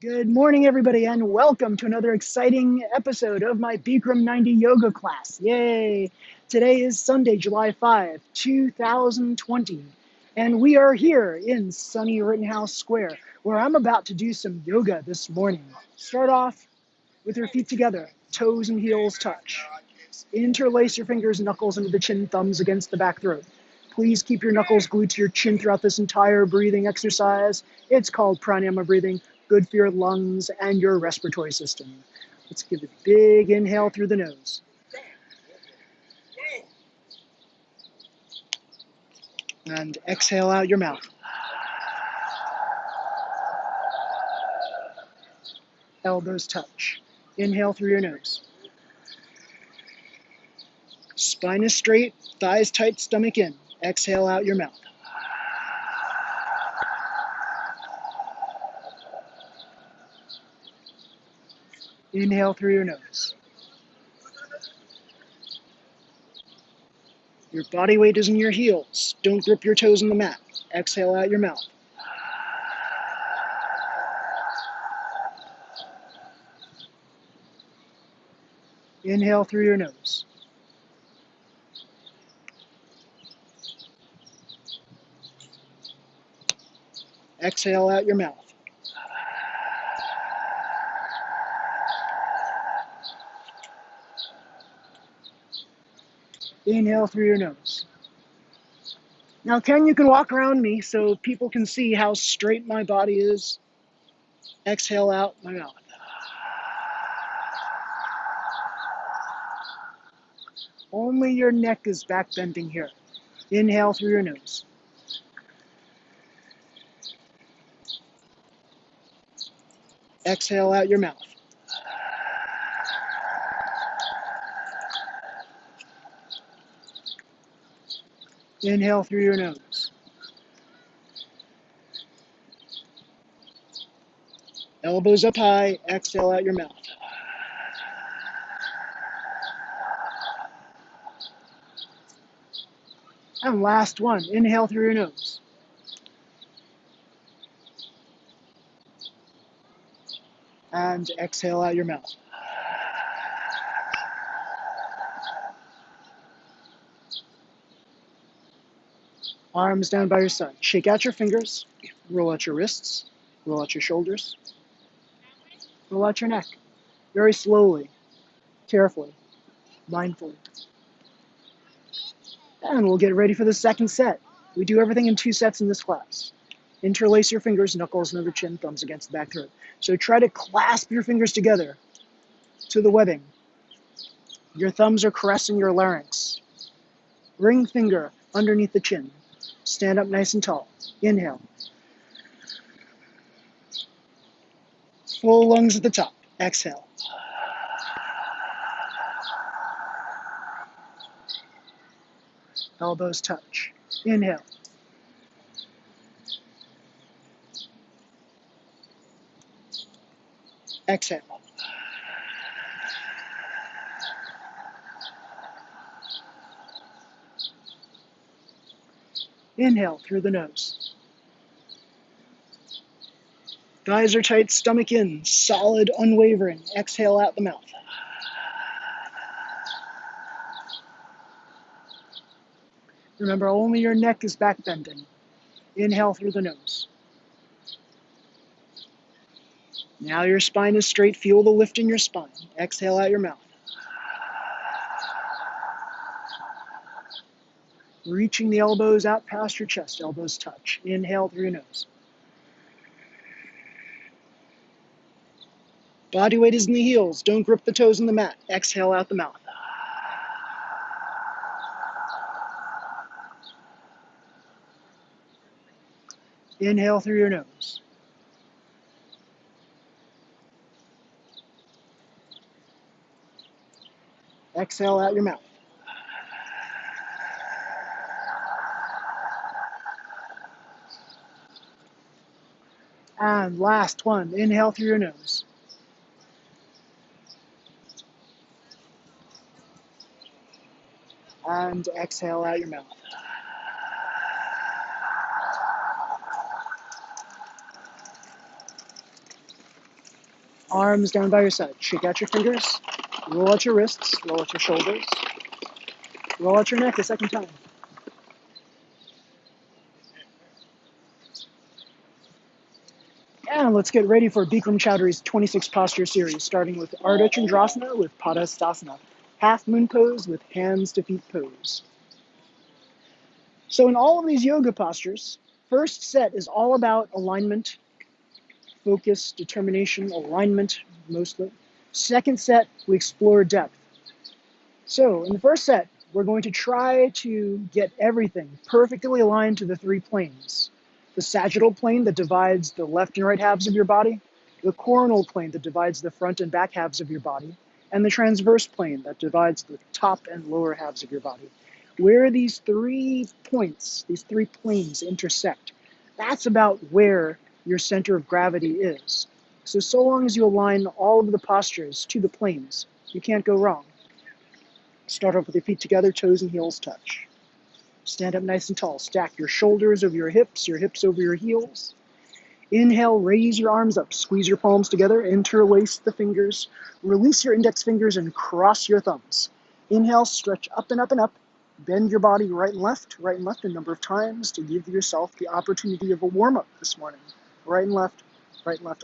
Good morning, everybody, and welcome to another exciting episode of my Bikram 90 yoga class. Yay! Today is Sunday, July 5, 2020, and we are here in sunny Rittenhouse Square, where I'm about to do some yoga this morning. Start off with your feet together, toes and heels touch. Interlace your fingers and knuckles into the chin, thumbs against the back throat. Please keep your knuckles glued to your chin throughout this entire breathing exercise. It's called pranayama breathing, good for your lungs and your respiratory system. Let's give a big inhale through the nose. And exhale out your mouth. Elbows touch. Inhale through your nose. Spine is straight, thighs tight, stomach in. Exhale out your mouth. Inhale through your nose. Your body weight is in your heels. Don't grip your toes on the mat. Exhale out your mouth. Inhale through your nose. Exhale out your mouth. Inhale through your nose. Now, you can walk around me so people can see how straight my body is. Exhale out my mouth. Only your neck is back bending here. Inhale through your nose. Exhale out your mouth. Inhale through your nose. Elbows up high. Exhale out your mouth. And last one. Inhale through your nose. And exhale out your mouth. Arms down by your side. Shake out your fingers. Roll out your wrists. Roll out your shoulders. Roll out your neck. Very slowly, carefully, mindfully. And we'll get ready for the second set. We do everything in 2 sets in this class. Interlace your fingers, knuckles under chin, thumbs against the back throat. So try to clasp your fingers together to the webbing. Your thumbs are caressing your larynx. Ring finger underneath the chin. Stand up nice and tall. Inhale. Full lungs at the top. Exhale. Elbows touch. Inhale. Exhale. Inhale through the nose. Thighs are tight, stomach in, solid, unwavering. Exhale out the mouth. Remember, only your neck is back bending. Inhale through the nose. Now your spine is straight. Feel the lift in your spine. Exhale out your mouth. Reaching the elbows out past your chest. Elbows touch. Inhale through your nose. Body weight is in the heels. Don't grip the toes on the mat. Exhale out the mouth. Inhale through your nose. Exhale out your mouth. And last one. Inhale through your nose. And exhale out your mouth. Arms down by your side. Shake out your fingers. Roll out your wrists. Roll out your shoulders. Roll out your neck a second time. And let's get ready for Bikram Choudhury's 26 posture series, starting with Ardha Chandrasana with HASTASANA, half moon pose with hands to feet pose. So in all of these yoga postures, first set is all about alignment, focus, determination, alignment mostly. Second set, we explore depth. So in the first set, we're going to try to get everything perfectly aligned to the three planes. The sagittal plane that divides the left and right halves of your body, the coronal plane that divides the front and back halves of your body, and the transverse plane that divides the top and lower halves of your body. Where these 3 points, these 3 planes intersect, that's about where your center of gravity is. So long as you align all of the postures to the planes, you can't go wrong. Start off with your feet together, toes and heels touch. Stand up nice and tall. Stack your shoulders over your hips over your heels. Inhale, raise your arms up. Squeeze your palms together, interlace the fingers. Release your index fingers and cross your thumbs. Inhale, stretch up and up and up. Bend your body right and left a number of times to give yourself the opportunity of a warm-up this morning. Right and left,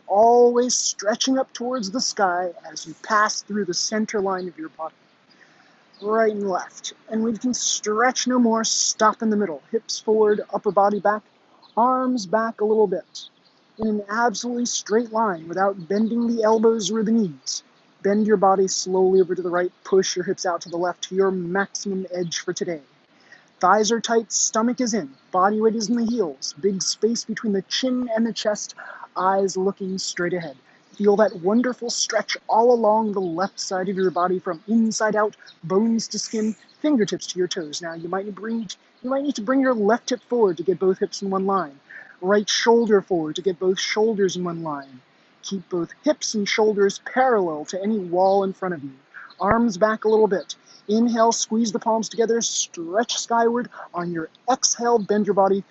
always stretching up towards the sky as you pass through the center line of your body. Right and left. And we can stretch no more, stop in the middle. Hips forward, upper body back, arms back a little bit. In an absolutely straight line without bending the elbows or the knees. Bend your body slowly over to the right, push your hips out to the left to your maximum edge for today. Thighs are tight, stomach is in, body weight is in the heels, big space between the chin and the chest, eyes looking straight ahead. Feel that wonderful stretch all along the left side of your body from inside out, bones to skin, fingertips to your toes. Now you might need to bring your left hip forward to get both hips in one line. Right shoulder forward to get both shoulders in one line. Keep both hips and shoulders parallel to any wall in front of you. Arms back a little bit. Inhale, squeeze the palms together, stretch skyward. On your exhale, bend your body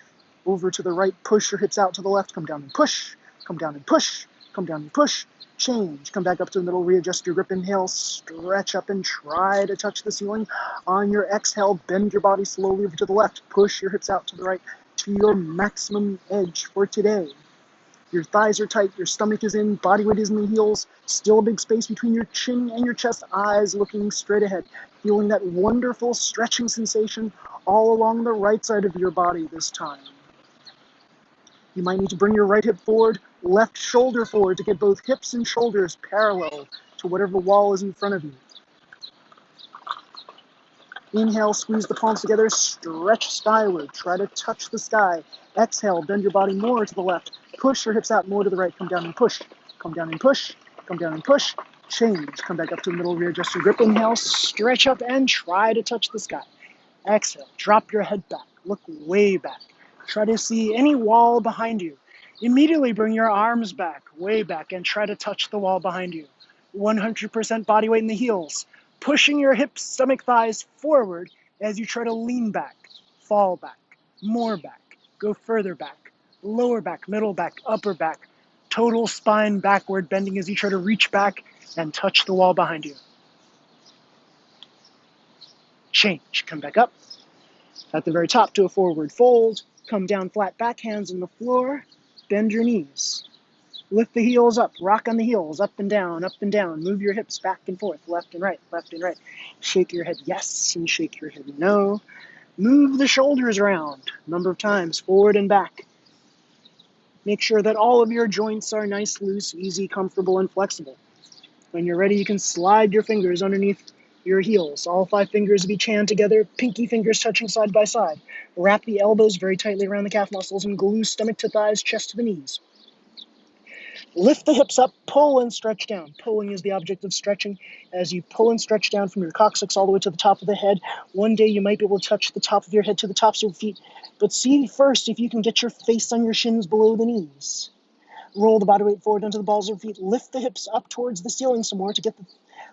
over to the right, push your hips out to the left, come down and push, come down and push. Come down and push, change, come back up to the middle, readjust your grip, inhale, stretch up and try to touch the ceiling. On your exhale, bend your body slowly over to the left, push your hips out to the right to your maximum edge for today. Your thighs are tight, your stomach is in, body weight is in the heels, still a big space between your chin and your chest, eyes looking straight ahead, feeling that wonderful stretching sensation all along the right side of your body this time. You might need to bring your right hip forward, left shoulder forward to get both hips and shoulders parallel to whatever wall is in front of you. Inhale, squeeze the palms together, stretch skyward, try to touch the sky. Exhale, bend your body more to the left, push your hips out more to the right, come down and push, come down and push, come down and push, change, come back up to the middle, readjust your grip, inhale, stretch up and try to touch the sky. Exhale, drop your head back, look way back. Try to see any wall behind you. Immediately bring your arms back, way back, and try to touch the wall behind you. 100% body weight in the heels. Pushing your hips, stomach, thighs forward as you try to lean back, fall back, more back, go further back, lower back, middle back, upper back. Total spine backward bending as you try to reach back and touch the wall behind you. Change, come back up. At the very top to a forward fold. Come down flat back, hands on the floor, bend your knees. Lift the heels up, rock on the heels, up and down, move your hips back and forth, left and right, Shake your head yes and shake your head no. Move the shoulders around, a number of times, forward and back. Make sure that all of your joints are nice, loose, easy, comfortable, and flexible. When you're ready, you can slide your fingers underneath your heels. All 5 fingers of each hand together, pinky fingers touching side by side. Wrap the elbows very tightly around the calf muscles and glue stomach to thighs, chest to the knees. Lift the hips up, pull and stretch down. Pulling is the object of stretching. As you pull and stretch down from your coccyx all the way to the top of the head, one day you might be able to touch the top of your head to the tops of your feet. But see first if you can get your face on your shins below the knees. Roll the body weight forward onto the balls of your feet. Lift the hips up towards the ceiling some more to get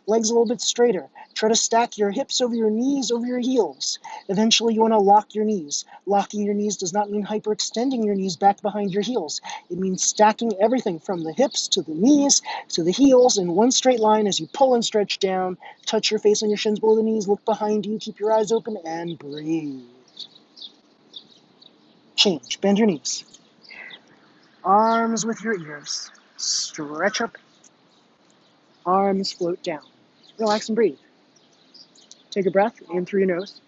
Legs a little bit straighter. Try to stack your hips over your knees, over your heels. Eventually you want to lock your knees. Locking your knees does not mean hyperextending your knees back behind your heels. It means stacking everything from the hips to the knees to the heels in one straight line as you pull and stretch down. Touch your face on your shins below the knees, look behind you, keep your eyes open, and breathe. Change. Bend your knees. Arms with your ears. Stretch up. Arms float down. Relax and breathe. Take a breath in through your nose.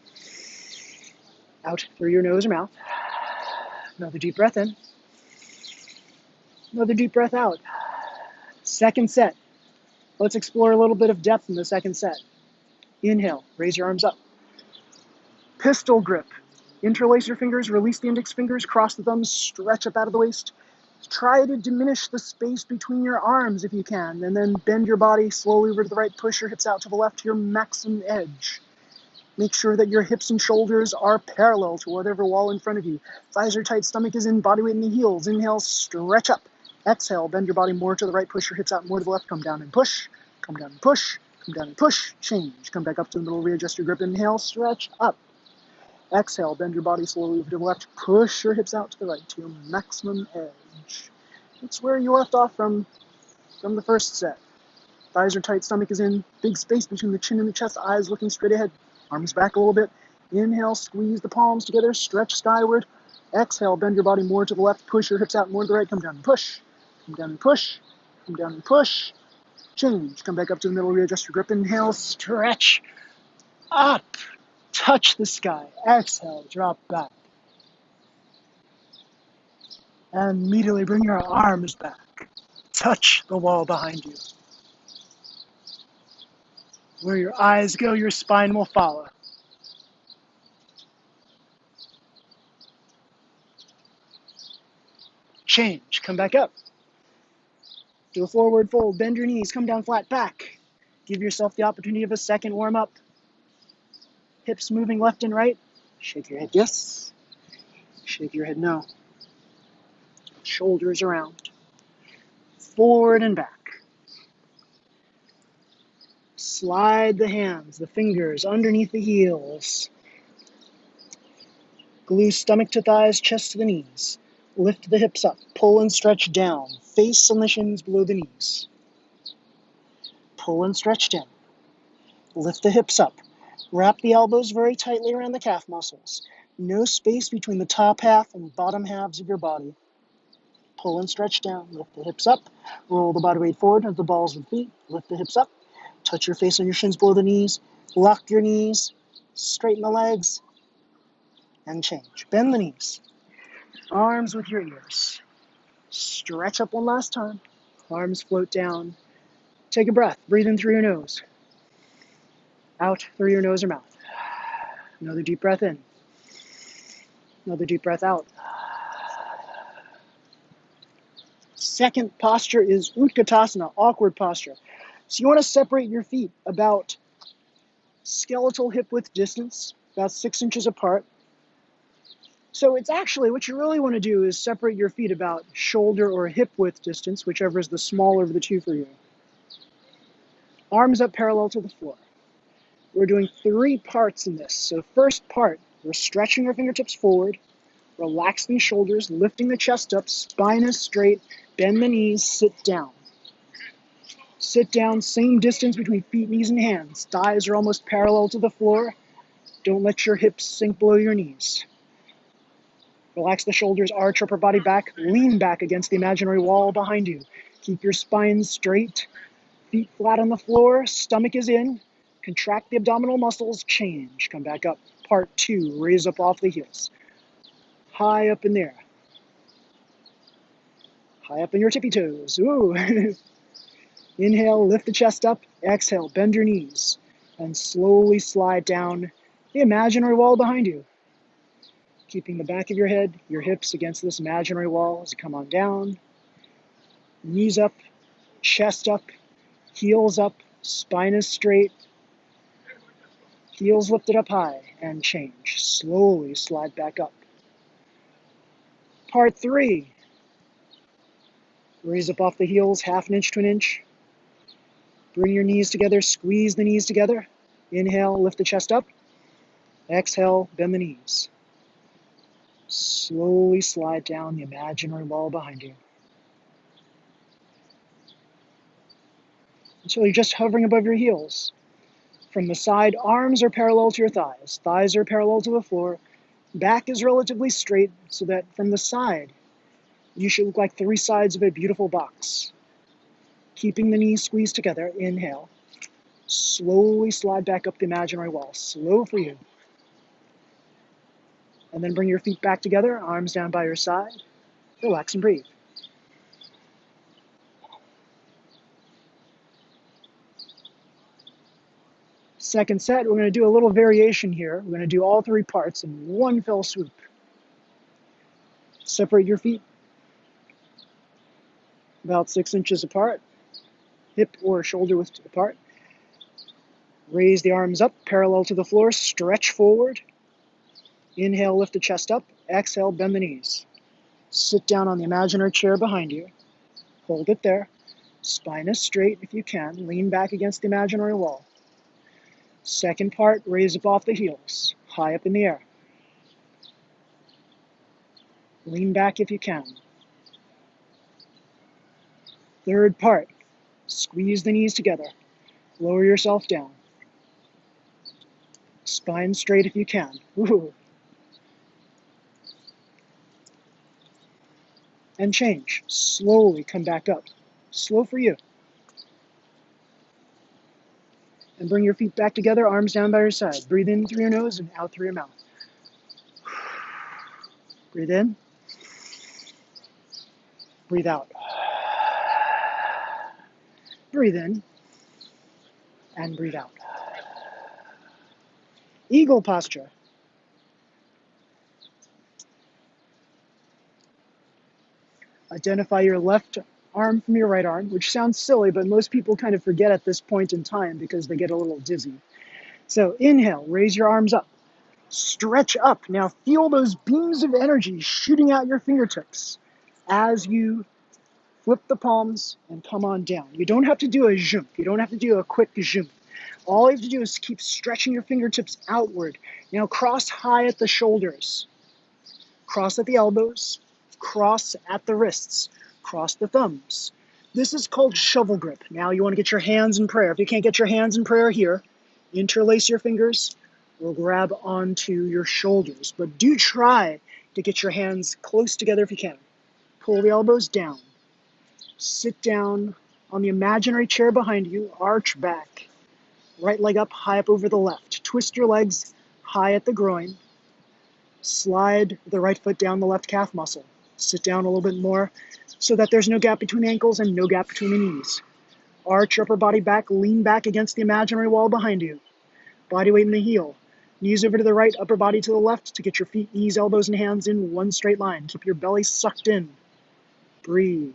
Out through your nose or mouth. Another deep breath in. Another deep breath out. Second set. Let's explore a little bit of depth in the second set. Inhale. Raise your arms up. Pistol grip. Interlace your fingers. Release the index fingers. Cross the thumbs. Stretch up out of the waist. Try to diminish the space between your arms if you can, and then bend your body slowly over to the right. Push your hips out to the left to your maximum edge. Make sure that your hips and shoulders are parallel to whatever wall in front of you. Thighs are tight, stomach is in, body weight in the heels. Inhale, stretch up. Exhale, bend your body more to the right, push your hips out more to the left. Come down and push, come down and push, come down and push. Change. Come back up to the middle, readjust your grip. Inhale, stretch up. Exhale, bend your body slowly over to the left. Push your hips out to the right to your maximum edge. It's where you left off from the first set. Thighs are tight, stomach is in, big space between the chin and the chest, eyes looking straight ahead. Arms back a little bit. Inhale, squeeze the palms together, stretch skyward. Exhale, bend your body more to the left, push your hips out more to the right. Come down and push, come down and push, come down and push. Change. Come back up to the middle, readjust your grip. Inhale, stretch up. Touch the sky. Exhale, drop back. And immediately bring your arms back. Touch the wall behind you. Where your eyes go, your spine will follow. Change. Come back up. Do a forward fold. Bend your knees. Come down flat back. Give yourself the opportunity of a second warm up. Hips moving left and right. Shake your head yes. Shake your head no. Shoulders around. Forward and back. Slide the hands, the fingers underneath the heels. Glue stomach to thighs, chest to the knees. Lift the hips up. Pull and stretch down. Face on the shins below the knees. Pull and stretch down. Lift the hips up. Wrap the elbows very tightly around the calf muscles. No space between the top half and bottom halves of your body. Pull and stretch down. Lift the hips up. Roll the body weight forward into the balls of the feet. Lift the hips up. Touch your face on your shins below the knees. Lock your knees. Straighten the legs. And change. Bend the knees. Arms with your ears. Stretch up one last time. Arms float down. Take a breath. Breathe in through your nose. Out through your nose or mouth. Another deep breath in. Another deep breath out. Second posture is UTKATASANA, awkward posture. So you want to separate your feet about skeletal hip width distance, about 6 inches apart. So it's actually, what you really want to do is separate your feet about shoulder or hip width distance, whichever is the smaller of the two for you. Arms up parallel to the floor. We're doing 3 parts in this. So first part, we're stretching our fingertips forward, relaxing the shoulders, lifting the chest up, spine is straight, bend the knees, sit down. Sit down, same distance between feet, knees, and hands. Thighs are almost parallel to the floor. Don't let your hips sink below your knees. Relax the shoulders, arch upper body back, lean back against the imaginary wall behind you. Keep your spine straight, feet flat on the floor, stomach is in. Contract the abdominal muscles, change. Come back up. Part 2, raise up off the heels. High up in there. High up in your tippy toes. Ooh. Inhale, lift the chest up. Exhale, bend your knees. And slowly slide down the imaginary wall behind you. Keeping the back of your head, your hips against this imaginary wall as you come on down. Knees up, chest up, heels up, spine is straight. Heels lifted up high and change. Slowly slide back up. Part 3. Raise up off the heels, 1/2 inch to 1 inch. Bring your knees together, squeeze the knees together. Inhale, lift the chest up. Exhale, bend the knees. Slowly slide down the imaginary wall behind you. Until you're just hovering above your heels. From the side, arms are parallel to your thighs. Thighs are parallel to the floor. Back is relatively straight, so that from the side, you should look like three sides of a beautiful box. Keeping the knees squeezed together, inhale. Slowly slide back up the imaginary wall. Slow for you. And then bring your feet back together, arms down by your side. Relax and breathe. Second set, we're going to do a little variation here. We're going to do all three parts in one fell swoop. Separate your feet about 6 inches apart, hip or shoulder width apart. Raise the arms up, parallel to the floor, stretch forward. Inhale, lift the chest up. Exhale, bend the knees. Sit down on the imaginary chair behind you. Hold it there. Spine is straight if you can. Lean back against the imaginary wall. Second part, raise up off the heels, high up in the air. Lean back if you can. Third part, squeeze the knees together. Lower yourself down. Spine straight if you can. Woo-hoo. And change. Slowly come back up. Slow for you. And bring your feet back together, arms down by your side. Breathe in through your nose and out through your mouth. Breathe in. Breathe out. Breathe in. And breathe out. Eagle posture. Identify your left arm from your right arm, which sounds silly, but most people kind of forget at this point in time because they get a little dizzy. So inhale, raise your arms up. Stretch up. Now feel those beams of energy shooting out your fingertips as you flip the palms and come on down. You don't have to do a jump. You don't have to do a quick jump. All you have to do is keep stretching your fingertips outward. Now cross high at the shoulders. Cross at the elbows. Cross at the wrists. Cross the thumbs. This is called shovel grip. Now you want to get your hands in prayer. If you can't get your hands in prayer here, interlace your fingers or grab onto your shoulders. But do try to get your hands close together if you can. Pull the elbows down. Sit down on the imaginary chair behind you. Arch back. Right leg up, high up over the left. Twist your legs high at the groin. Slide the right foot down the left calf muscle. Sit down a little bit more so that there's no gap between the ankles and no gap between the knees. Arch your upper body back, lean back against the imaginary wall behind you. Body weight in the heel. Knees over to the right, upper body to the left to get your feet, knees, elbows, and hands in one straight line. Keep your belly sucked in. Breathe.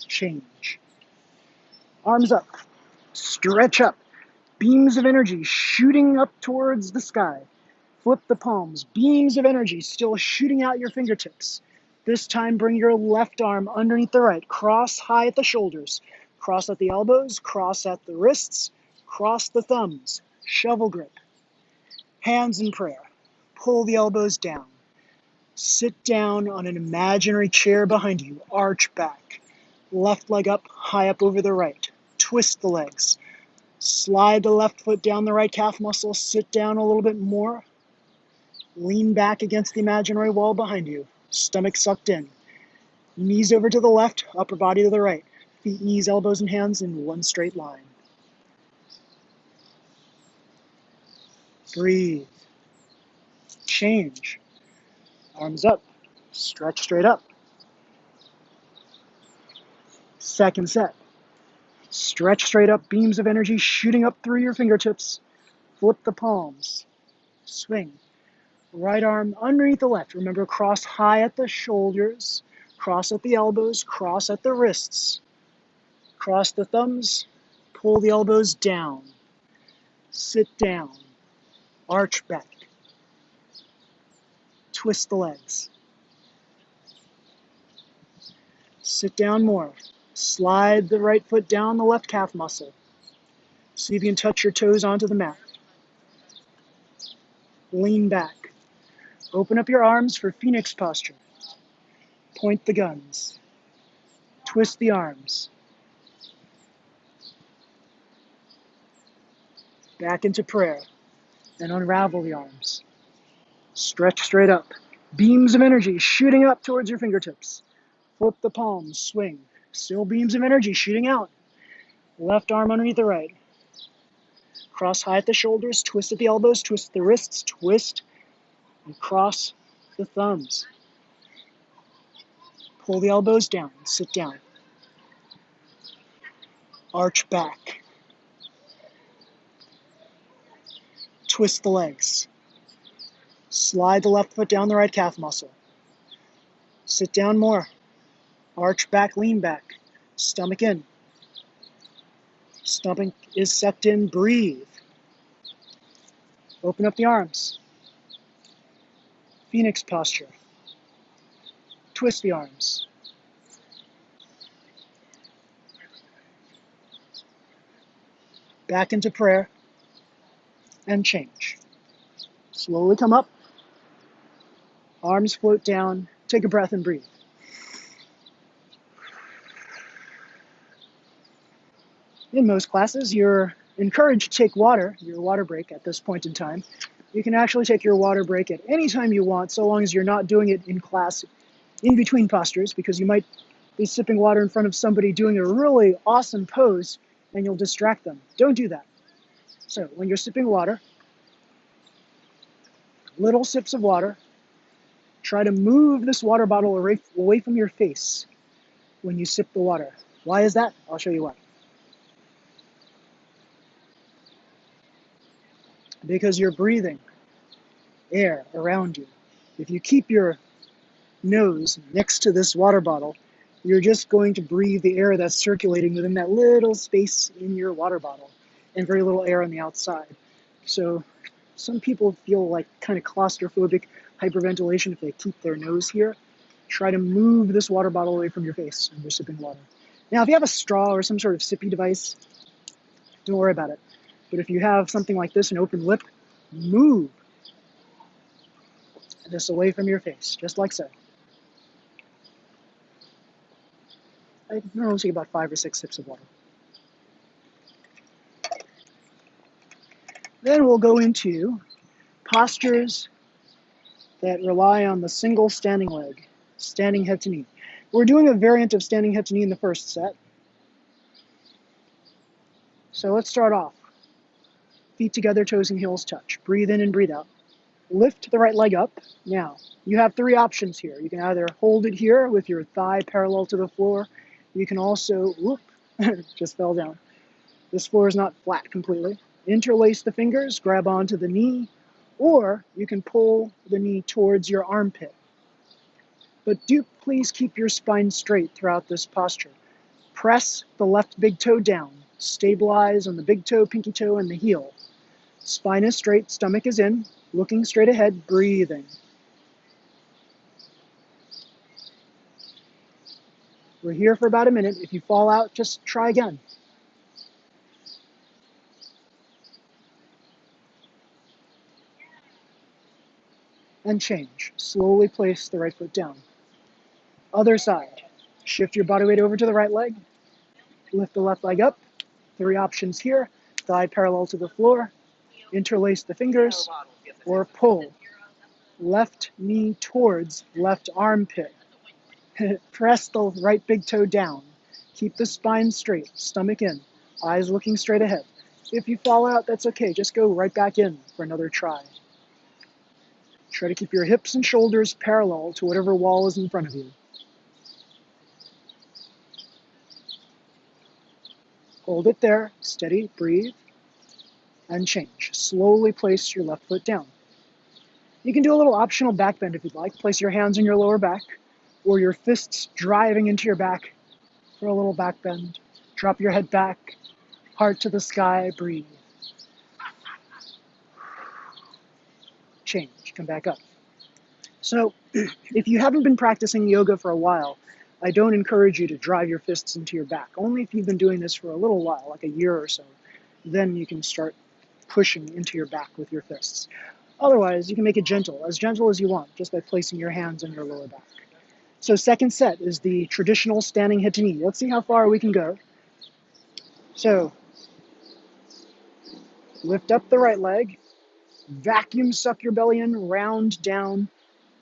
Change. Arms up. Stretch up. Beams of energy shooting up towards the sky. Flip the palms. Beams of energy still shooting out your fingertips. This time bring your left arm underneath the right. Cross high at the shoulders. Cross at the elbows. Cross at the wrists. Cross the thumbs. Shovel grip. Hands in prayer. Pull the elbows down. Sit down on an imaginary chair behind you. Arch back. Left leg up, high up over the right. Twist the legs. Slide the left foot down the right calf muscle. Sit down a little bit more. Lean back against the imaginary wall behind you. Stomach sucked in. Knees over to the left, upper body to the right. Feet, knees, elbows, and hands in one straight line. Breathe. Change. Arms up. Stretch straight up. Second set. Stretch straight up, beams of energy shooting up through your fingertips. Flip the palms. Swing. Right arm underneath the left. Remember, cross high at the shoulders. Cross at the elbows. Cross at the wrists. Cross the thumbs. Pull the elbows down. Sit down. Arch back. Twist the legs. Sit down more. Slide the right foot down the left calf muscle. See if you can touch your toes onto the mat. Lean back. Open up your arms for Phoenix posture. Point the guns. Twist the arms. Back into prayer and unravel the arms. Stretch straight up. Beams of energy shooting up towards your fingertips. Flip the palms, swing. Still beams of energy shooting out. Left arm underneath the right. Cross high at the shoulders, twist at the elbows, twist the wrists, twist, and cross the thumbs. Pull the elbows down, sit down. Arch back. Twist the legs. Slide the left foot down the right calf muscle. Sit down more. Arch back, lean back. Stomach in. Stomach is sucked in, breathe. Open up the arms. Phoenix posture. Twist the arms. Back into prayer and change. Slowly come up. Arms float down. Take a breath and breathe. In most classes, you're encouraged to take water, your water break at this point in time. You can actually take your water break at any time you want, so long as you're not doing it in class in between postures, because you might be sipping water in front of somebody doing a really awesome pose and you'll distract them. Don't do that. So when you're sipping water, little sips of water, try to move this water bottle away from your face when you sip the water. Why is that? I'll show you why. Because you're breathing air around you. If you keep your nose next to this water bottle, you're just going to breathe the air that's circulating within that little space in your water bottle and very little air on the outside. So some people feel like kind of claustrophobic hyperventilation if they keep their nose here. Try to move this water bottle away from your face when you're sipping water. Now, if you have a straw or some sort of sippy device, don't worry about it. But if you have something like this, an open lip, move this away from your face, just like so. I normally take about 5 or 6 sips of water. Then we'll go into postures that rely on the single standing leg, standing head to knee. We're doing a variant of standing head to knee in the first set. So let's start off. Feet together, toes and heels touch. Breathe in and breathe out. Lift the right leg up. Now, you have 3 options here. You can either hold it here with your thigh parallel to the floor. You can also, whoop, just fell down. This floor is not flat completely. Interlace the fingers, grab onto the knee, or you can pull the knee towards your armpit. But do please keep your spine straight throughout this posture. Press the left big toe down. Stabilize on the big toe, pinky toe, and the heel. Spine is straight, stomach is in, looking straight ahead, breathing. We're here for about a minute. If you fall out, just try again. And change. Slowly place the right foot down. Other side. Shift your body weight over to the right leg. Lift the left leg up. 3 options here. Thigh parallel to the floor. Interlace the fingers. Or pull. Left knee towards left armpit. Press the right big toe down. Keep the spine straight. Stomach in. Eyes looking straight ahead. If you fall out, that's okay. Just go right back in for another try. Try to keep your hips and shoulders parallel to whatever wall is in front of you. Hold it there, steady, breathe, and change. Slowly place your left foot down. You can do a little optional back bend if you'd like. Place your hands on your lower back, or your fists driving into your back for a little back bend. Drop your head back, heart to the sky, breathe. Change, come back up. So if you haven't been practicing yoga for a while, I don't encourage you to drive your fists into your back. Only if you've been doing this for a little while, like a year or so, then you can start pushing into your back with your fists. Otherwise, you can make it gentle as you want, just by placing your hands on your lower back. So second set is the traditional standing hit to knee. Let's see how far we can go. So lift up the right leg, vacuum suck your belly in, round down,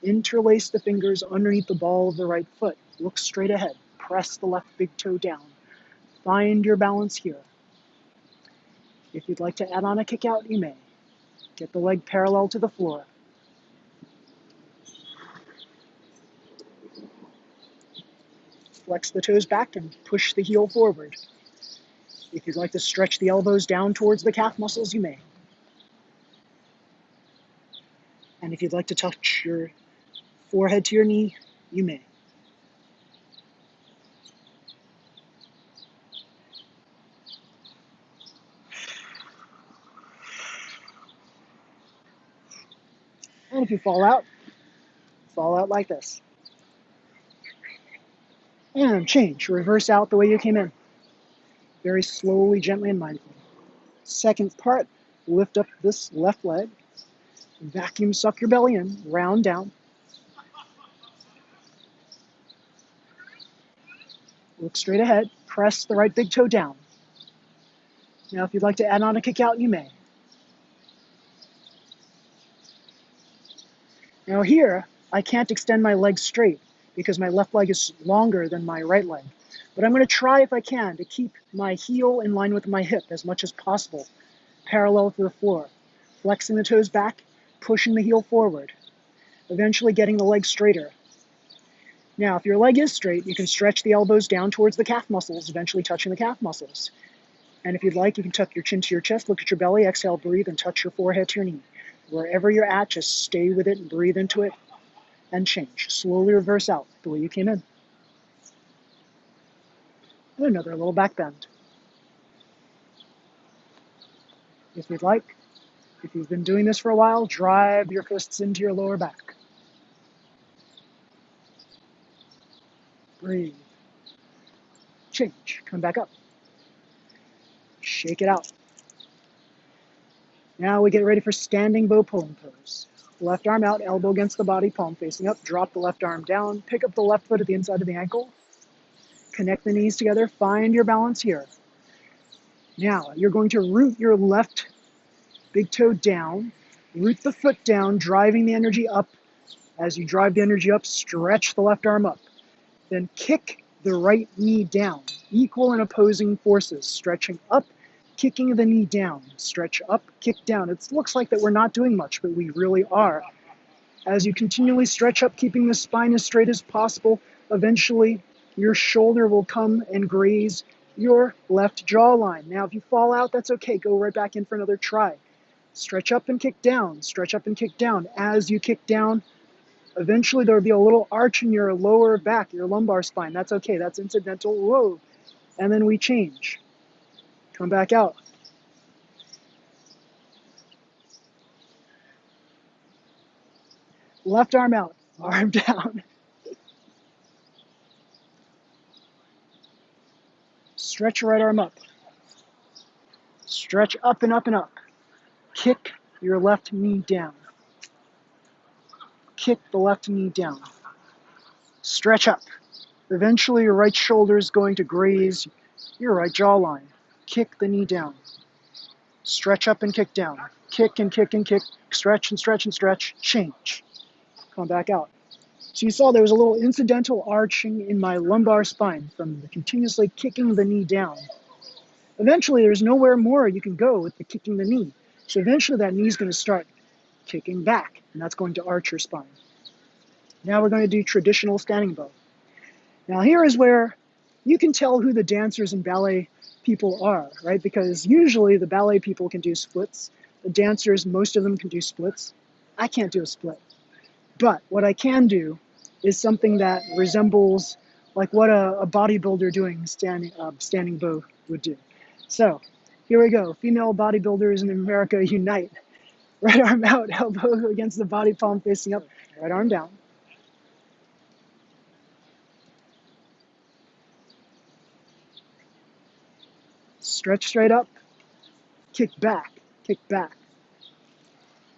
interlace the fingers underneath the ball of the right foot. Look straight ahead, press the left big toe down. Find your balance here. If you'd like to add on a kick out, you may. Get the leg parallel to the floor. Flex the toes back and push the heel forward. If you'd like to stretch the elbows down towards the calf muscles, you may. And if you'd like to touch your forehead to your knee, you may. And if you fall out like this. And change, reverse out the way you came in. Very slowly, gently, and mindfully. Second part, lift up this left leg, vacuum suck your belly in, round down. Look straight ahead, press the right big toe down. Now if you'd like to add on a kick out, you may. Now here, I can't extend my leg straight because my left leg is longer than my right leg. But I'm going to try, if I can, to keep my heel in line with my hip as much as possible, parallel to the floor, flexing the toes back, pushing the heel forward, eventually getting the leg straighter. Now, if your leg is straight, you can stretch the elbows down towards the calf muscles, eventually touching the calf muscles. And if you'd like, you can tuck your chin to your chest, look at your belly, exhale, breathe, and touch your forehead to your knee. Wherever you're at, just stay with it and breathe into it and change. Slowly reverse out the way you came in. And another little back bend. If you'd like, if you've been doing this for a while, drive your fists into your lower back. Breathe. Change. Come back up. Shake it out. Now we get ready for standing bow pulling pose. Left arm out, elbow against the body, palm facing up. Drop the left arm down. Pick up the left foot at the inside of the ankle. Connect the knees together. Find your balance here. Now you're going to root your left big toe down. Root the foot down, driving the energy up. As you drive the energy up, stretch the left arm up. Then kick the right knee down. Equal and opposing forces. Stretching up, kicking the knee down. Stretch up, kick down. It looks like that we're not doing much, but we really are. As you continually stretch up, keeping the spine as straight as possible, eventually your shoulder will come and graze your left jawline. Now, if you fall out, that's okay. Go right back in for another try. Stretch up and kick down. Stretch up and kick down. As you kick down, eventually there will be a little arch in your lower back, your lumbar spine. That's okay. That's incidental. Whoa. And then we change. Come back out. Left arm out, arm down. Stretch your right arm up. Stretch up and up and up. Kick your left knee down. Kick the left knee down. Stretch up. Eventually your right shoulder is going to graze your right jawline. Kick the knee down. Stretch up and kick down. Kick and kick and kick. Stretch and stretch and stretch. Change. Come back out. So you saw there was a little incidental arching in my lumbar spine from the continuously kicking the knee down. Eventually there's nowhere more you can go with the kicking the knee. So eventually that knee is going to start kicking back, and that's going to arch your spine. Now we're going to do traditional standing bow. Now here is where you can tell who the dancers and ballet people are, right? Because usually the ballet people can do splits. The dancers, most of them can do splits. I can't do a split. But what I can do is something that resembles like what a bodybuilder doing standing bow would do. So here we go. Female bodybuilders in America unite. Right arm out, elbow against the body, palm facing up. Right arm down. Stretch straight up, kick back, kick back.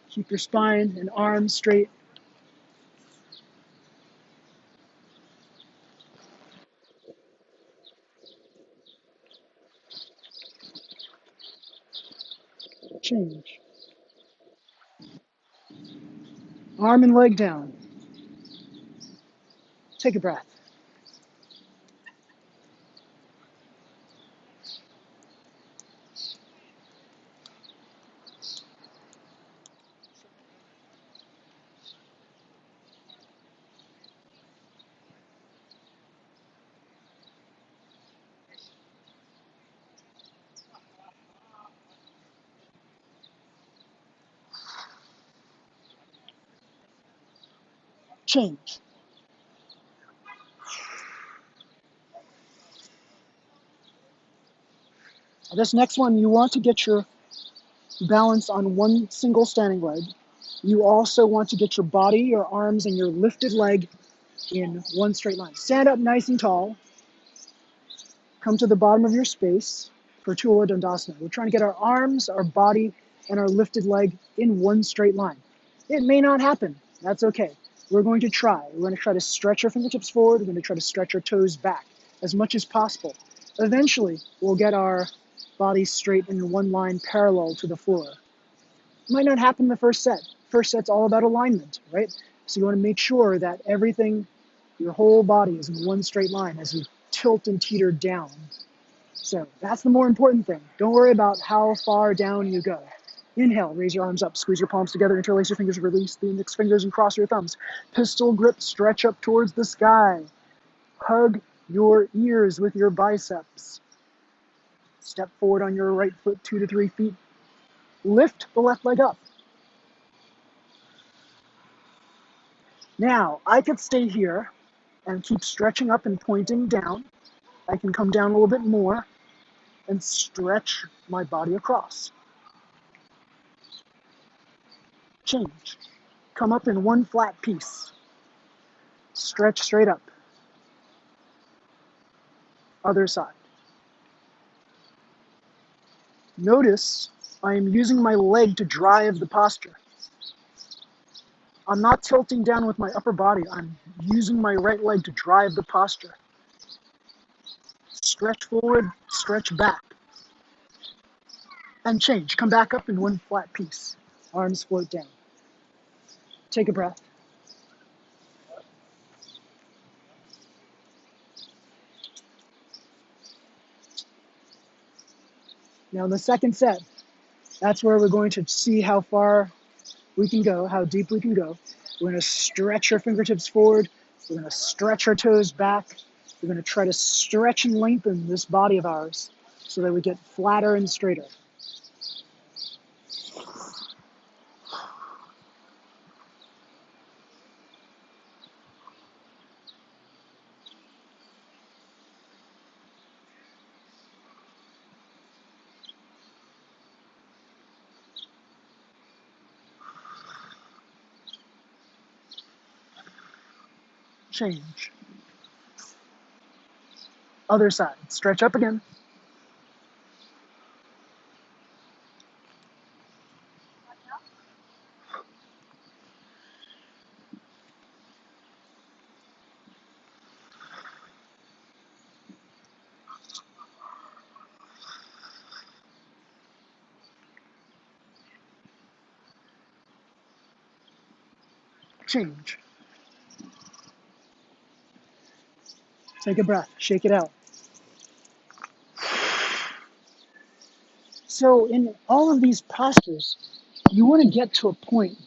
Keep your spine and arms straight. Change. Arm and leg down. Take a breath. Change. This next one, you want to get your balance on one single standing leg. You also want to get your body, your arms, and your lifted leg in one straight line. Stand up nice and tall. Come to the bottom of your space for TULADANDASANA. We're trying to get our arms, our body, and our lifted leg in one straight line. It may not happen. That's okay. We're going to try. We're going to try to stretch our fingertips forward. We're going to try to stretch our toes back as much as possible. Eventually, we'll get our bodies straight in one line parallel to the floor. It might not happen the first set. First set's all about alignment, right? So you want to make sure that everything, your whole body is in one straight line as you tilt and teeter down. So that's the more important thing. Don't worry about how far down you go. Inhale, raise your arms up, squeeze your palms together, interlace your fingers, release the index fingers and cross your thumbs. Pistol grip, stretch up towards the sky. Hug your ears with your biceps. Step forward on your right foot 2 to 3 feet. Lift the left leg up. Now, I could stay here and keep stretching up and pointing down. I can come down a little bit more and stretch my body across. Change. Come up in one flat piece. Stretch straight up. Other side. Notice I am using my leg to drive the posture. I'm not tilting down with my upper body. I'm using my right leg to drive the posture. Stretch forward, stretch back. And change. Come back up in one flat piece. Arms float down. Take a breath. Now in the second set, that's where we're going to see how far we can go, how deep we can go. We're going to stretch our fingertips forward. We're going to stretch our toes back. We're going to try to stretch and lengthen this body of ours so that we get flatter and straighter. Change. Other side. Stretch up again. Change. Take a breath. Shake it out. So in all of these postures, you want to get to a point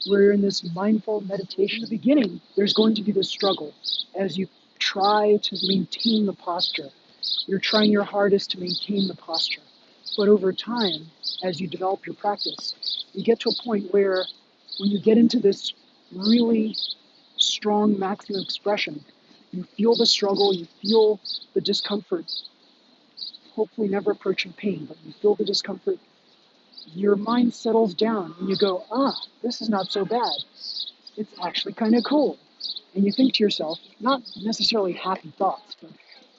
where you're in this mindful meditation. At the beginning, there's going to be this struggle as you try to maintain the posture. You're trying your hardest to maintain the posture. But over time, as you develop your practice, you get to a point where when you get into this really strong maximum expression, you feel the struggle, you feel the discomfort, hopefully never approaching pain, but you feel the discomfort. Your mind settles down and you go, this is not so bad. It's actually kind of cool. And you think to yourself, not necessarily happy thoughts, but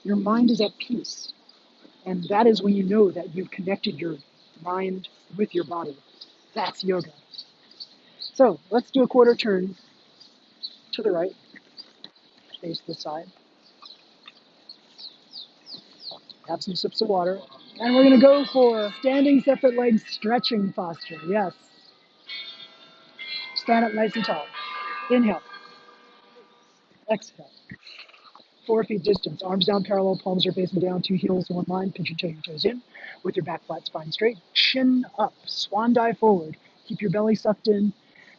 your mind is at peace. And that is when you know that you've connected your mind with your body. That's yoga. So let's do a quarter turn to the right, face the side. Have some sips of water. And we're going to go for standing separate legs stretching posture. Yes. Stand up nice and tall. Inhale. Exhale. 4 feet distance. Arms down parallel, palms are facing down, 2 heels in one line. Pinch your toes in with your back flat, spine straight. Chin up. Swan dive forward. Keep your belly sucked in.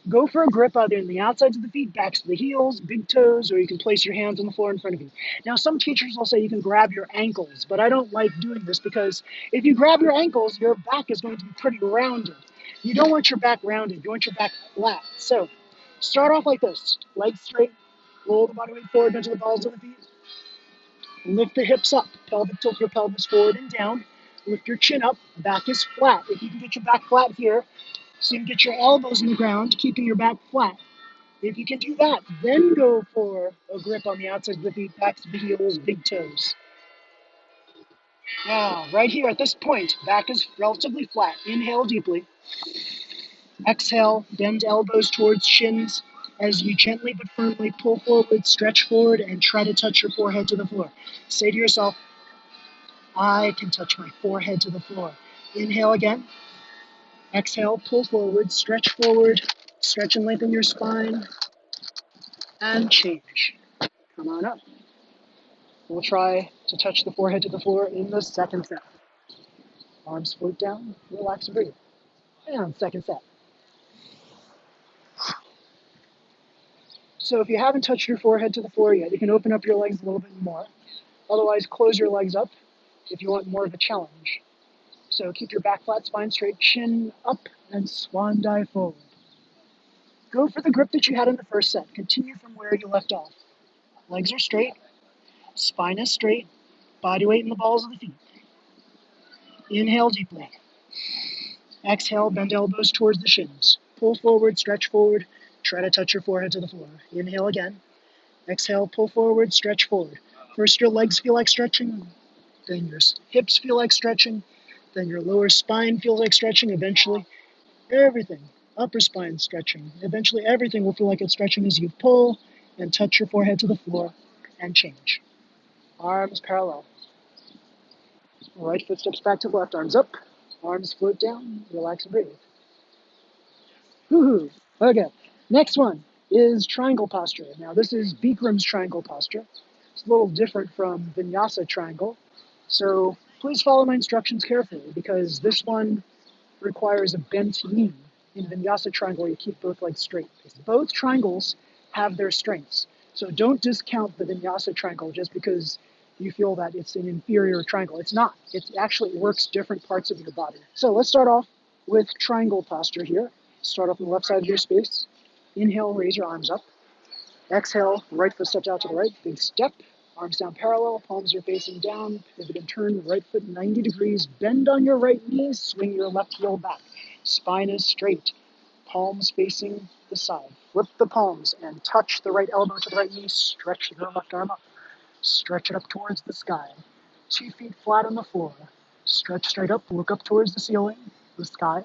Go for a grip either in the outsides of the feet, backs of the heels, big toes, or you can place your hands on the floor in front of you. Now, some teachers will say you can grab your ankles, but I don't like doing this because if you grab your ankles, your back is going to be pretty rounded. You don't want your back rounded. You want your back flat. So start off like this. Legs straight. Roll the body weight forward into the balls of the feet. Lift the hips up. Pelvic tilt your pelvis forward and down. Lift your chin up. Back is flat. If you can get your back flat here, so you can get your elbows in the ground, keeping your back flat. If you can do that, then go for a grip on the outside of the feet, backs of the heels, big toes. Now, right here at this point, back is relatively flat. Inhale deeply. Exhale, bend elbows towards shins as you gently but firmly pull forward, stretch forward, and try to touch your forehead to the floor. Say to yourself, I can touch my forehead to the floor. Inhale again. Exhale, pull forward, stretch and lengthen your spine, and change. Come on up. We'll try to touch the forehead to the floor in the second set. Arms float down, relax and breathe. And second set. So if you haven't touched your forehead to the floor yet, you can open up your legs a little bit more. Otherwise, close your legs up if you want more of a challenge. So keep your back flat, spine straight, chin up, and swan dive forward. Go for the grip that you had in the first set. Continue from where you left off. Legs are straight, spine is straight, body weight in the balls of the feet. Inhale deeply. Exhale, bend elbows towards the shins. Pull forward, stretch forward, try to touch your forehead to the floor. Inhale again. Exhale, pull forward, stretch forward. First your legs feel like stretching, then your hips feel like stretching, then your lower spine feels like stretching, eventually everything, upper spine stretching. Eventually everything will feel like it's stretching as you pull and touch your forehead to the floor and change. Arms parallel. Right foot steps back to left, arms up, arms float down, relax and breathe. Woohoo! Okay, next one is triangle posture. Now this is Bikram's triangle posture. It's a little different from Vinyasa triangle. So please follow my instructions carefully because this one requires a bent knee. In Vinyasa triangle, you keep both legs straight. Both triangles have their strengths. So don't discount the Vinyasa triangle just because you feel that it's an inferior triangle. It's not. It actually works different parts of your body. So let's start off with triangle posture here. Start off on the left side of your space. Inhale, raise your arms up. Exhale, right foot steps out to the right, big step. Arms down parallel, palms are facing down. Pivot and turn, right foot 90 degrees. Bend on your right knee, swing your left heel back. Spine is straight, palms facing the side. Flip the palms and touch the right elbow to the right knee. Stretch your left arm up. Stretch it up towards the sky. 2 feet flat on the floor. Stretch straight up, look up towards the ceiling, the sky.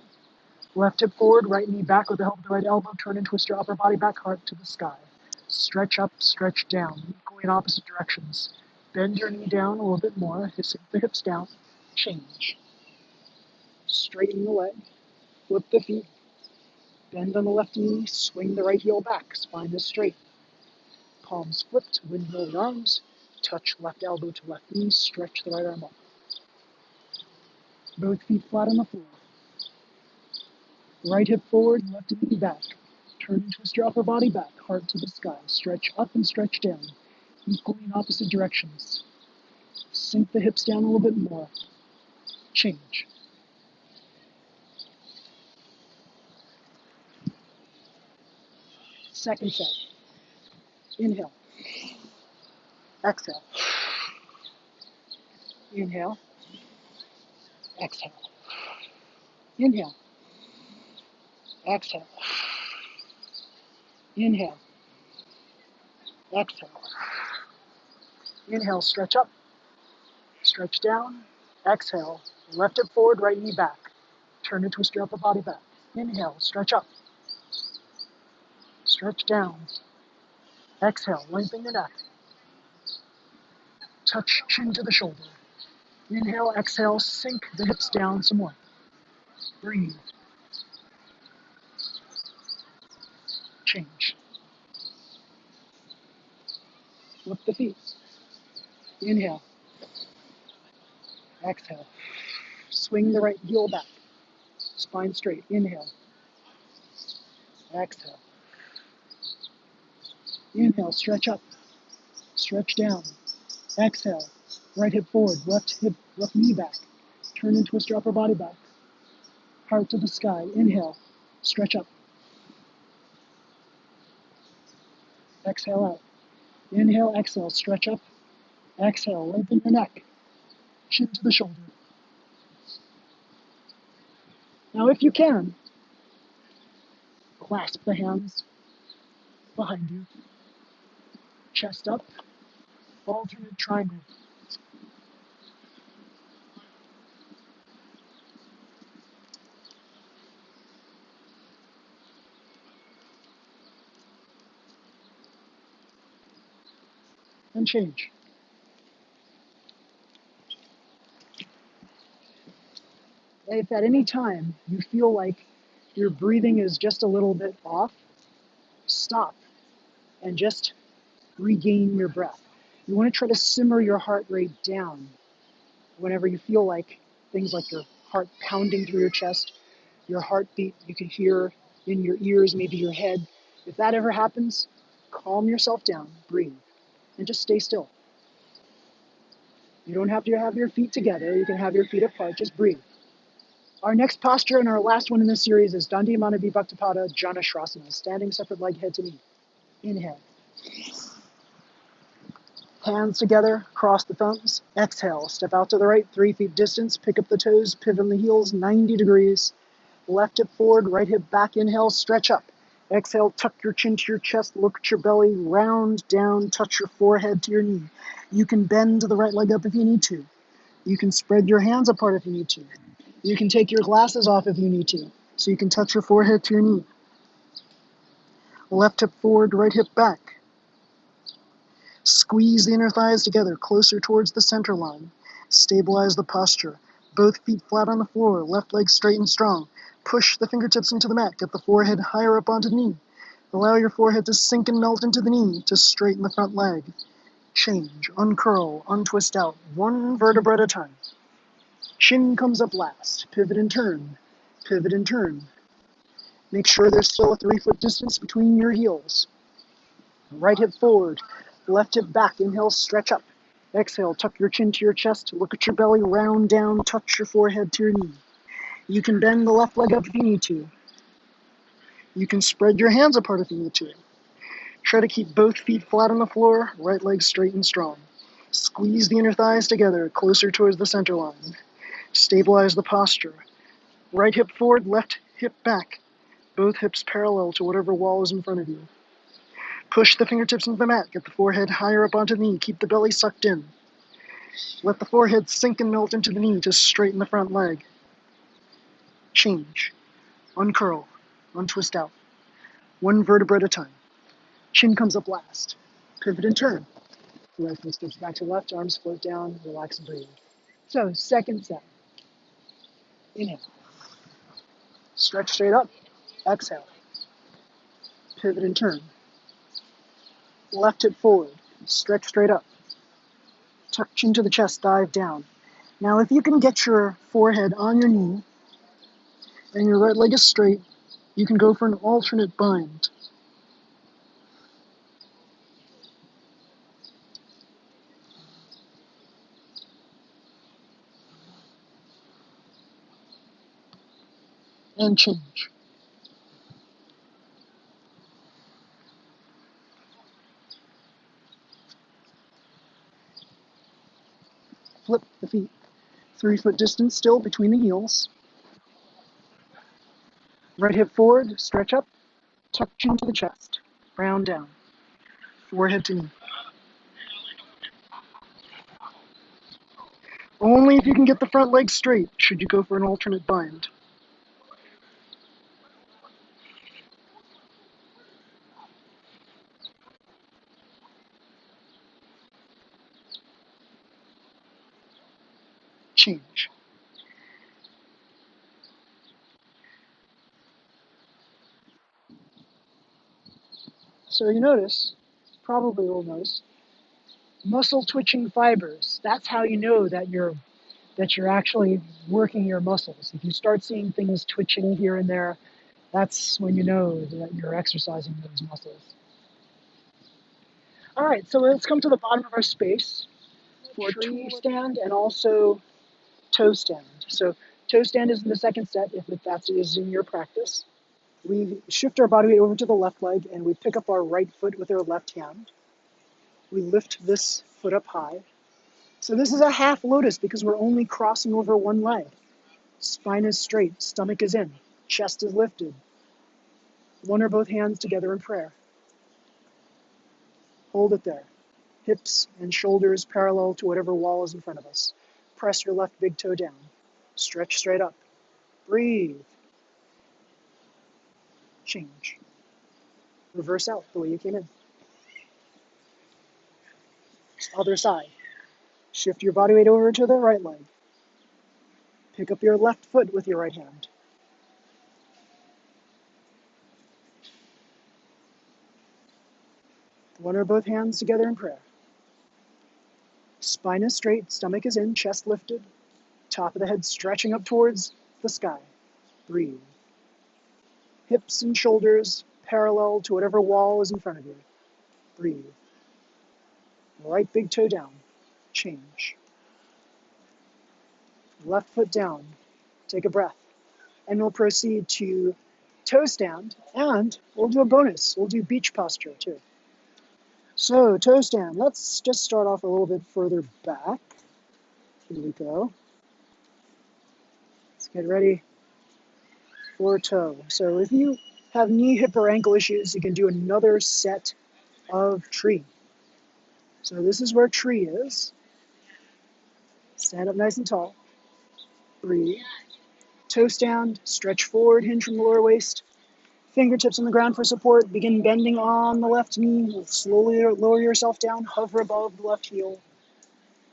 Left hip forward, right knee back with the help of the right elbow. Turn and twist your upper body back, heart to the sky. Stretch up, stretch down, equally in opposite directions. Bend your knee down a little bit more, sink the hips down, change. Straighten the leg, flip the feet, bend on the left knee, swing the right heel back, spine is straight. Palms flipped, windmill the arms, touch left elbow to left knee, stretch the right arm up. Both feet flat on the floor. Right hip forward, left knee back. Turn and twist your upper body back, heart to the sky. Stretch up and stretch down, equally in opposite directions. Sink the hips down a little bit more. Change. Second set. Inhale. Exhale. Inhale. Exhale. Inhale. Exhale. Inhale. Exhale. Inhale, stretch up. Stretch down. Exhale, left hip forward, right knee back. Turn and twist your upper body back. Inhale, stretch up. Stretch down. Exhale, lengthen your neck. Touch chin to the shoulder. Inhale, exhale, sink the hips down some more. Breathe. Change. Lift the feet. Inhale. Exhale. Swing the right heel back. Spine straight. Inhale. Exhale. Inhale, stretch up. Stretch down. Exhale. Right hip forward. Left knee back. Turn and twist your upper body back. Heart to the sky. Inhale. Stretch up. Exhale out. Inhale, exhale, stretch up. Exhale, lengthen your neck. Chin to the shoulder. Now if you can, clasp the hands behind you. Chest up. Alternate triangle. And change. If at any time you feel like your breathing is just a little bit off, stop and just regain your breath. You want to try to simmer your heart rate down whenever you feel like things like your heart pounding through your chest, your heartbeat you can hear in your ears, maybe your head. If that ever happens, calm yourself down, breathe, and just stay still. You don't have to have your feet together. You can have your feet apart. Just breathe. Our next posture and our last one in this series is Dandayamana BIBHAKTAPADA JANUSHIRASANA, standing separate leg, head to knee. Inhale. Hands together, cross the thumbs. Exhale, step out to the right, 3 feet distance, pick up the toes, pivot on the heels, 90 degrees. Left hip forward, right hip back, inhale, stretch up. Exhale, tuck your chin to your chest, look at your belly, round down, touch your forehead to your knee. You can bend the right leg up if you need to. You can spread your hands apart if you need to. You can take your glasses off if you need to, so you can touch your forehead to your knee. Left hip forward, right hip back. Squeeze the inner thighs together, closer towards the center line. Stabilize the posture. Both feet flat on the floor, left leg straight and strong. Push the fingertips into the mat, get the forehead higher up onto the knee. Allow your forehead to sink and melt into the knee to straighten the front leg. Change, uncurl, untwist out, 1 vertebra at a time. Chin comes up last. Pivot and turn. Pivot and turn. Make sure there's still a 3-foot distance between your heels. Right hip forward. Left hip back. Inhale, stretch up. Exhale, tuck your chin to your chest. Look at your belly, round down, touch your forehead to your knee. You can bend the left leg up if you need to. You can spread your hands apart if you need to. Try to keep both feet flat on the floor, right leg straight and strong. Squeeze the inner thighs together, closer towards the center line. Stabilize the posture. Right hip forward, left hip back. Both hips parallel to whatever wall is in front of you. Push the fingertips into the mat. Get the forehead higher up onto the knee. Keep the belly sucked in. Let the forehead sink and melt into the knee to straighten the front leg. Change. Uncurl. Untwist out. 1 vertebra at a time. Chin comes up last. Pivot and turn. Right foot steps back to left. Arms float down. Relax and breathe. So, second set. Inhale. Stretch straight up. Exhale. Pivot and turn. Left hip forward. Stretch straight up. Tuck chin to the chest, dive down. Now if you can get your forehead on your knee and your right leg is straight, you can go for an alternate bind. And change. Flip the feet. 3-foot distance still between the heels. Right hip forward, stretch up, tuck chin to the chest, round down, forehead to knee. Only if you can get the front leg straight should you go for an alternate bind. Change. So you notice, probably will notice, muscle twitching fibers. That's how you know that you're actually working your muscles. If you start seeing things twitching here and there, that's when you know that you're exercising those muscles. All right, so let's come to the bottom of our space for tree stand and also toe stand. So toe stand is in the second set if that is in your practice. We shift our body weight over to the left leg and we pick up our right foot with our left hand. We lift this foot up high. So this is a half lotus because we're only crossing over one leg. Spine is straight, stomach is in, chest is lifted. One or both hands together in prayer. Hold it there. Hips and shoulders parallel to whatever wall is in front of us. Press your left big toe down. Stretch straight up. Breathe. Change. Reverse out the way you came in. Other side. Shift your body weight over to the right leg. Pick up your left foot with your right hand. One or both hands together in prayer. Spine is straight, stomach is in, chest lifted. Top of the head stretching up towards the sky. Breathe. Hips and shoulders parallel to whatever wall is in front of you. Breathe. Right big toe down. Change. Left foot down. Take a breath. And we'll proceed to toe stand, and we'll do a bonus. We'll do beach posture too. So toe stand, let's just start off a little bit further back. Here we go. Let's get ready for toe. So if you have knee, hip, or ankle issues, you can do another set of tree. So this is where tree is. Stand up nice and tall. Breathe. Toe stand, stretch forward, hinge from the lower waist. Fingertips on the ground for support. Begin bending on the left knee. Slowly lower yourself down. Hover above the left heel.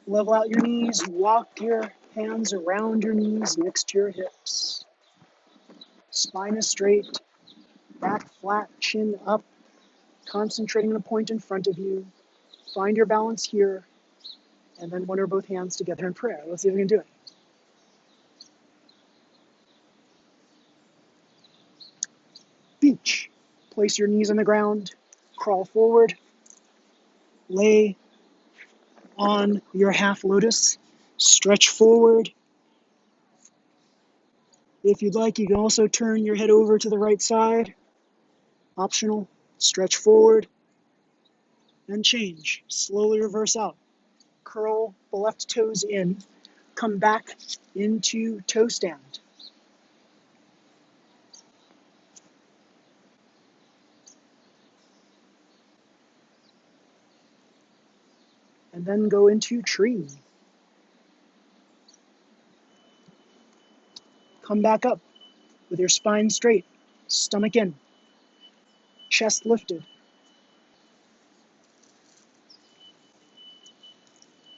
Level out your knees. Walk your hands around your knees next to your hips. Spine is straight. Back flat, chin up. Concentrating on a point in front of you. Find your balance here. And then one or both hands together in prayer. Let's see if we can do it. Beach. Place your knees on the ground. Crawl forward. Lay on your half lotus. Stretch forward. If you'd like, you can also turn your head over to the right side. Optional. Stretch forward and change. Slowly reverse out. Curl the left toes in. Come back into toe stand. And then go into tree. Come back up with your spine straight, stomach in, chest lifted.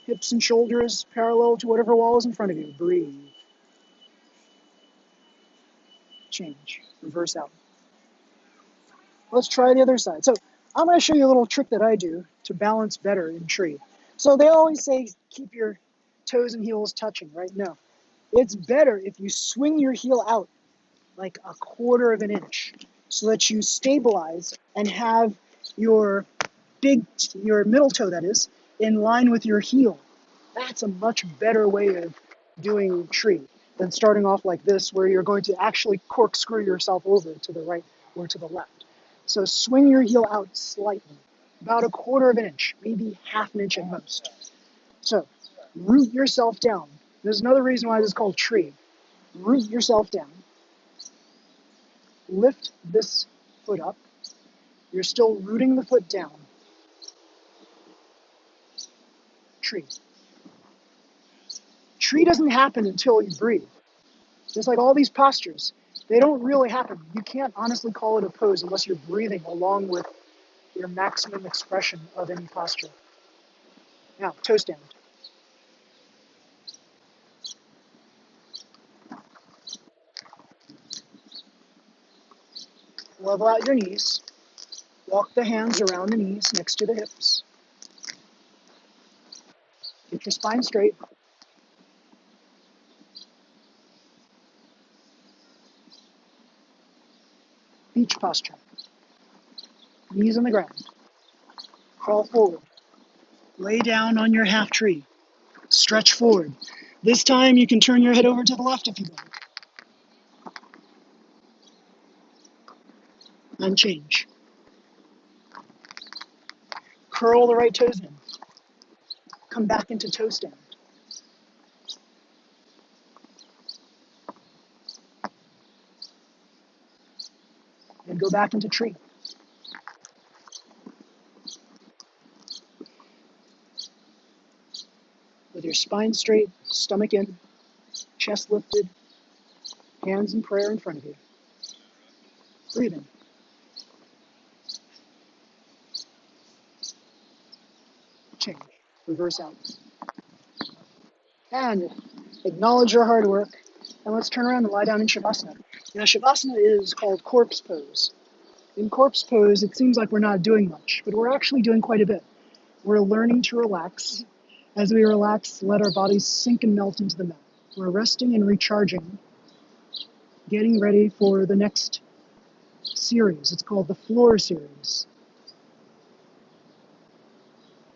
Hips and shoulders parallel to whatever wall is in front of you. Breathe. Change. Reverse out. Let's try the other side. So I'm going to show you a little trick that I do to balance better in tree. So they always say keep your toes and heels touching, right? No. It's better if you swing your heel out like a quarter of an inch so that you stabilize and have your middle toe, that is, in line with your heel. That's a much better way of doing tree than starting off like this where you're going to actually corkscrew yourself over to the right or to the left. So swing your heel out slightly, about a quarter of an inch, maybe half an inch at most. So root yourself down. There's another reason why this is called tree. Root yourself down. Lift this foot up. You're still rooting the foot down. Tree. tree doesn't happen until you breathe. Just like all these postures, they don't really happen. You can't honestly call it a pose unless you're breathing along with your maximum expression of any posture. Now, toe stand. Level out your knees. Walk the hands around the knees next to the hips. Get your spine straight. Beach posture. Knees on the ground. Crawl forward. Lay down on your half tree. Stretch forward. This time you can turn your head over to the left if you like. And change. Curl the right toes in. Come back into toe stand. And go back into tree. With your spine straight, stomach in, chest lifted, hands in prayer in front of you. Breathe in. Change. Reverse out. And acknowledge your hard work. And let's turn around and lie down in Shavasana. Now, Shavasana is called corpse pose. In corpse pose, it seems like we're not doing much, but we're actually doing quite a bit. We're learning to relax. As we relax, let our bodies sink and melt into the mat. We're resting and recharging, getting ready for the next series. It's called the floor series.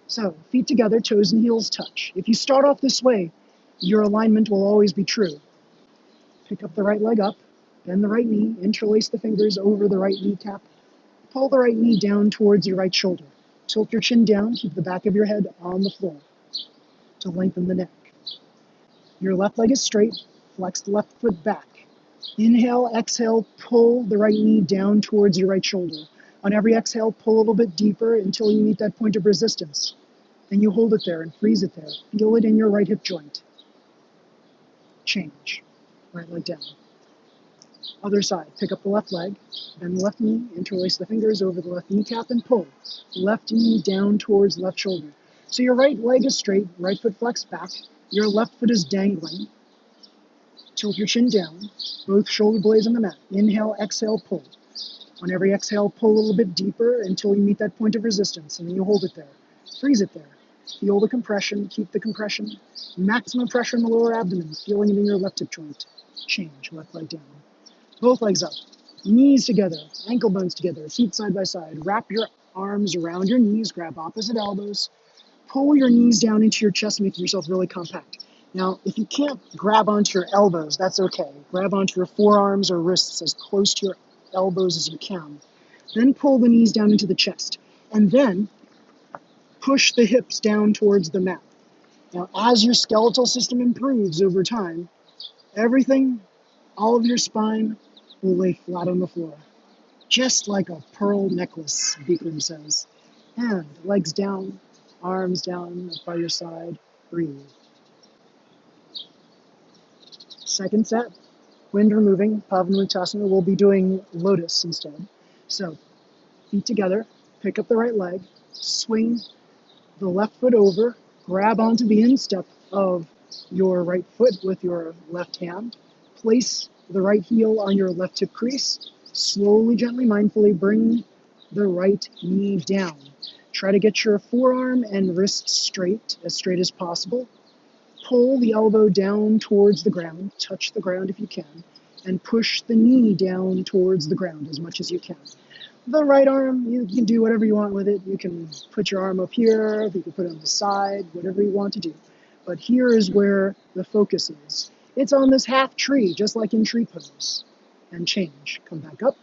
So, feet together, toes and heels touch. If you start off this way, your alignment will always be true. Pick up the right leg up, bend the right knee, interlace the fingers over the right kneecap, pull the right knee down towards your right shoulder. Tilt your chin down, keep the back of your head on the floor to lengthen the neck. Your left leg is straight, flex the left foot back. Inhale, exhale, pull the right knee down towards your right shoulder. On every exhale, pull a little bit deeper until you meet that point of resistance. Then you hold it there and freeze it there. Feel it in your right hip joint. Change. Right leg down. Other side. Pick up the left leg, bend the left knee, interlace the fingers over the left kneecap and pull. Left knee down towards left shoulder. So your right leg is straight, right foot flexed back. Your left foot is dangling. Tilt your chin down, both shoulder blades on the mat. Inhale, exhale, pull. On every exhale, pull a little bit deeper until you meet that point of resistance, and then you hold it there. Freeze it there. Feel the compression, keep the compression. Maximum pressure in the lower abdomen, feeling it in your left hip joint. Change, left leg down. Both legs up, knees together, ankle bones together, feet side by side. Wrap your arms around your knees, grab opposite elbows. Pull your knees down into your chest, making yourself really compact. Now, if you can't grab onto your elbows, that's okay. Grab onto your forearms or wrists as close to your elbows as you can. Then pull the knees down into the chest. And then push the hips down towards the mat. Now, as your skeletal system improves over time, everything, all of your spine, will lay flat on the floor. Just like a pearl necklace, Bikram says. And legs down, arms down by your side. Breathe. Second set, wind removing, PASCIOMOTTANASANA. We'll be doing lotus instead. So, feet together, pick up the right leg, swing the left foot over, grab onto the instep of your right foot with your left hand, place the right heel on your left hip crease, slowly, gently, mindfully bring the right knee down. Try to get your forearm and wrist straight as possible. Pull the elbow down towards the ground, touch the ground if you can, and push the knee down towards the ground as much as you can. The right arm, you can do whatever you want with it. You can put your arm up here, you can put it on the side, whatever you want to do. But here is where the focus is. It's on this half tree, just like in tree pose. And change. Come back up.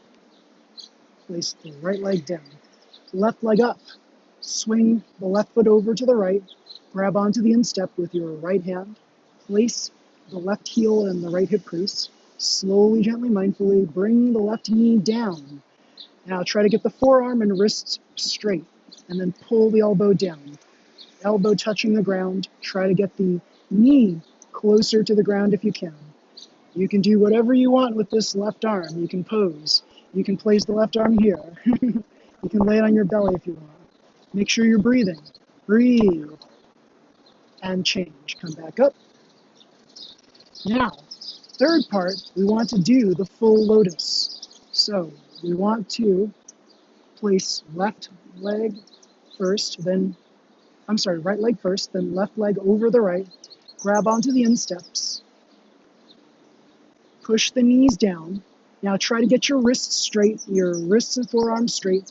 Place the right leg down. Left leg up. Swing the left foot over to the right. Grab onto the instep with your right hand. Place the left heel in the right hip crease. Slowly, gently, mindfully bring the left knee down. Now try to get the forearm and wrists straight, and then pull the elbow down. Elbow touching the ground. Try to get the knee closer to the ground if you can. You can do whatever you want with this left arm. You can pose. You can place the left arm here. You can lay it on your belly if you want. Make sure you're breathing. Breathe. And change. Come back up. Now, third part, we want to do the full lotus. So we want to place left leg first, then, right leg first, then left leg over the right. Grab onto the insteps. Push the knees down. Now try to get your wrists straight, your wrists and forearms straight.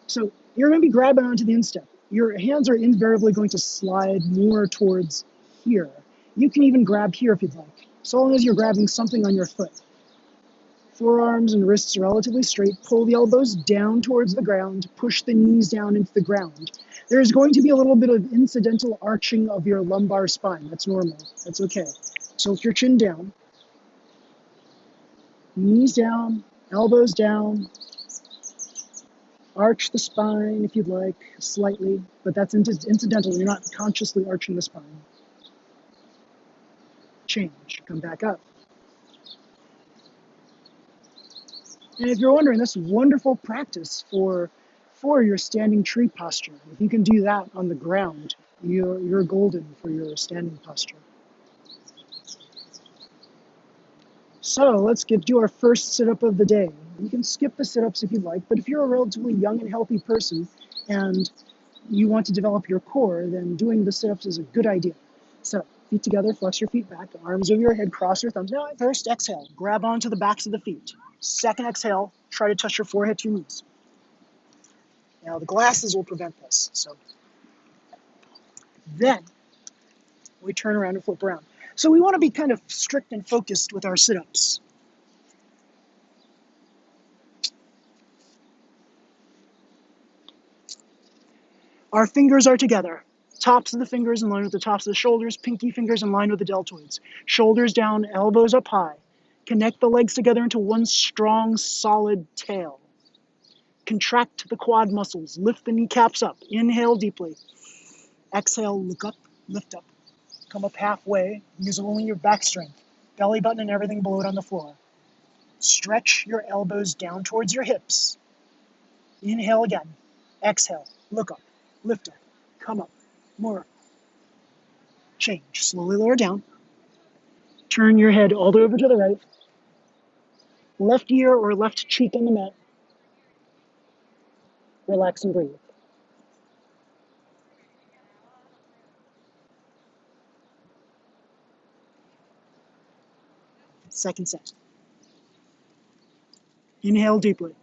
So you're going to be grabbing onto the instep. Your hands are invariably going to slide more towards here. You can even grab here if you'd like, so long as you're grabbing something on your foot. Forearms and wrists are relatively straight. Pull the elbows down towards the ground. Push the knees down into the ground. There's going to be a little bit of incidental arching of your lumbar spine. That's normal. That's okay. Tilt your chin down. Knees down, elbows down. Arch the spine if you'd like, slightly, but that's incidental. You're not consciously arching the spine. Change, come back up. And if you're wondering, this is wonderful practice for your standing tree posture. If you can do that on the ground, you're golden for your standing posture. So let's do our first sit-up of the day. You can skip the sit-ups if you'd like, but if you're a relatively young and healthy person and you want to develop your core, then doing the sit-ups is a good idea. So, feet together, flex your feet back, arms over your head, cross your thumbs. Now, first exhale, grab onto the backs of the feet. Second exhale, try to touch your forehead to your knees. Now, the glasses will prevent this, so then we turn around and flip around. So we want to be kind of strict and focused with our sit-ups. Our fingers are together. Tops of the fingers in line with the tops of the shoulders, pinky fingers in line with the deltoids. Shoulders down, elbows up high. Connect the legs together into one strong, solid tail. Contract the quad muscles. Lift the kneecaps up. Inhale deeply. Exhale, look up, lift up. Come up halfway. Use only your back strength. Belly button and everything below it on the floor. Stretch your elbows down towards your hips. Inhale again. Exhale, look up, lift up, come up, more up. Change. Slowly lower down. Turn your head all the way over to the right. Left ear or left cheek on the mat. Relax and breathe. Second set. Inhale deeply.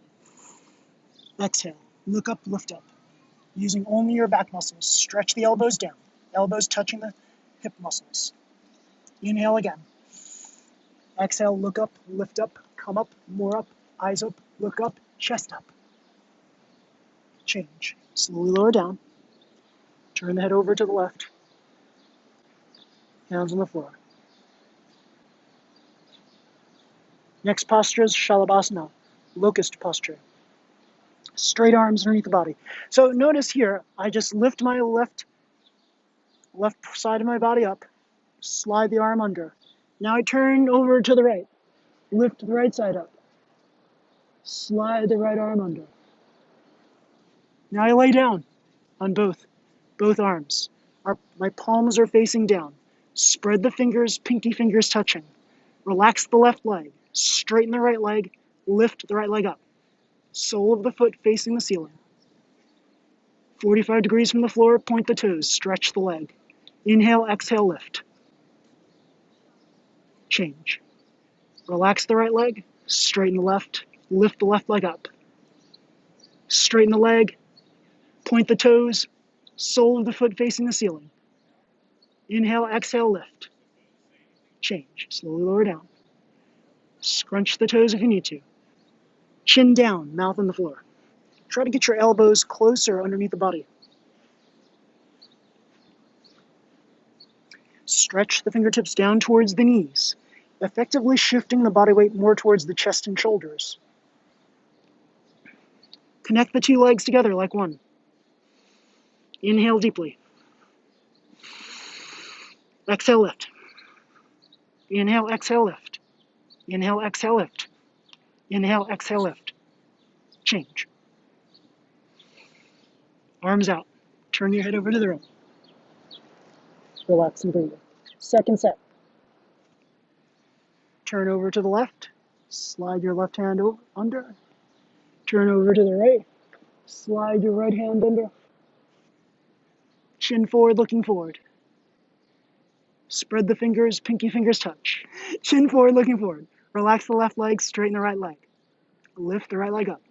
Exhale. Look up, lift up. Using only your back muscles. Stretch the elbows down. Elbows touching the hip muscles. Inhale again. Exhale, look up, lift up, come up, more up, eyes up, look up, chest up. Change. Slowly lower down. Turn the head over to the left. Hands on the floor. Next posture is SHALABHASANA, locust posture. Straight arms underneath the body. So notice here, I just lift my left side of my body up, slide the arm under. Now I turn over to the right, lift the right side up, slide the right arm under. Now I lay down on both arms. My palms are facing down. Spread the fingers, pinky fingers touching. Relax the left leg, straighten the right leg, lift the right leg up. Sole of the foot facing the ceiling. 45 degrees from the floor, point the toes, stretch the leg. Inhale, exhale, lift. Change. Relax the right leg, straighten the left, lift the left leg up. Straighten the leg, point the toes, sole of the foot facing the ceiling. Inhale, exhale, lift. Change. Slowly lower down. Scrunch the toes if you need to. Chin down, mouth on the floor. Try to get your elbows closer underneath the body. Stretch the fingertips down towards the knees, effectively shifting the body weight more towards the chest and shoulders. Connect the two legs together like one. Inhale deeply. Exhale, lift. Inhale, exhale, lift. Inhale, exhale, lift. Inhale, exhale, lift. Change. Arms out. Turn your head over to the right. Relax and breathe. Second set. Turn over to the left. Slide your left hand over, under. Turn over to the right. Slide your right hand under. Chin forward, looking forward. Spread the fingers, pinky fingers touch. Chin forward, looking forward. Relax the left leg, straighten the right leg. Lift the right leg up.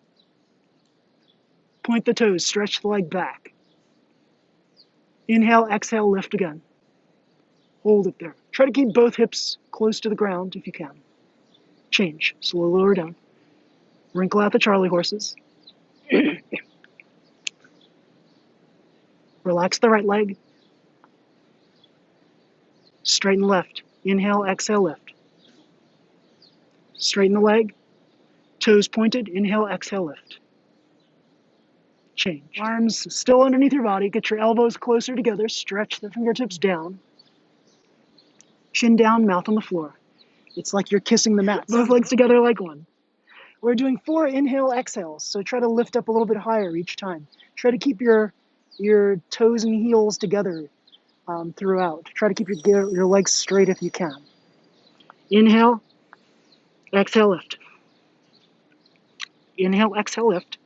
Point the toes, stretch the leg back. Inhale, exhale, lift again. Hold it there. Try to keep both hips close to the ground if you can. Change. Slowly lower down. Wrinkle out the Charlie horses. Relax the right leg. Straighten the left. Inhale, exhale, lift. Straighten the leg. Toes pointed. Inhale, exhale, lift. Change. Arms still underneath your body. Get your elbows closer together. Stretch the fingertips down. Chin down, mouth on the floor. It's like you're kissing the mat. Both legs together like one. We're doing 4 inhale exhales, so try to lift up a little bit higher each time. Try to keep your toes and heels together throughout. Try to keep your legs straight if you can. Inhale, exhale, lift. Inhale, exhale, lift.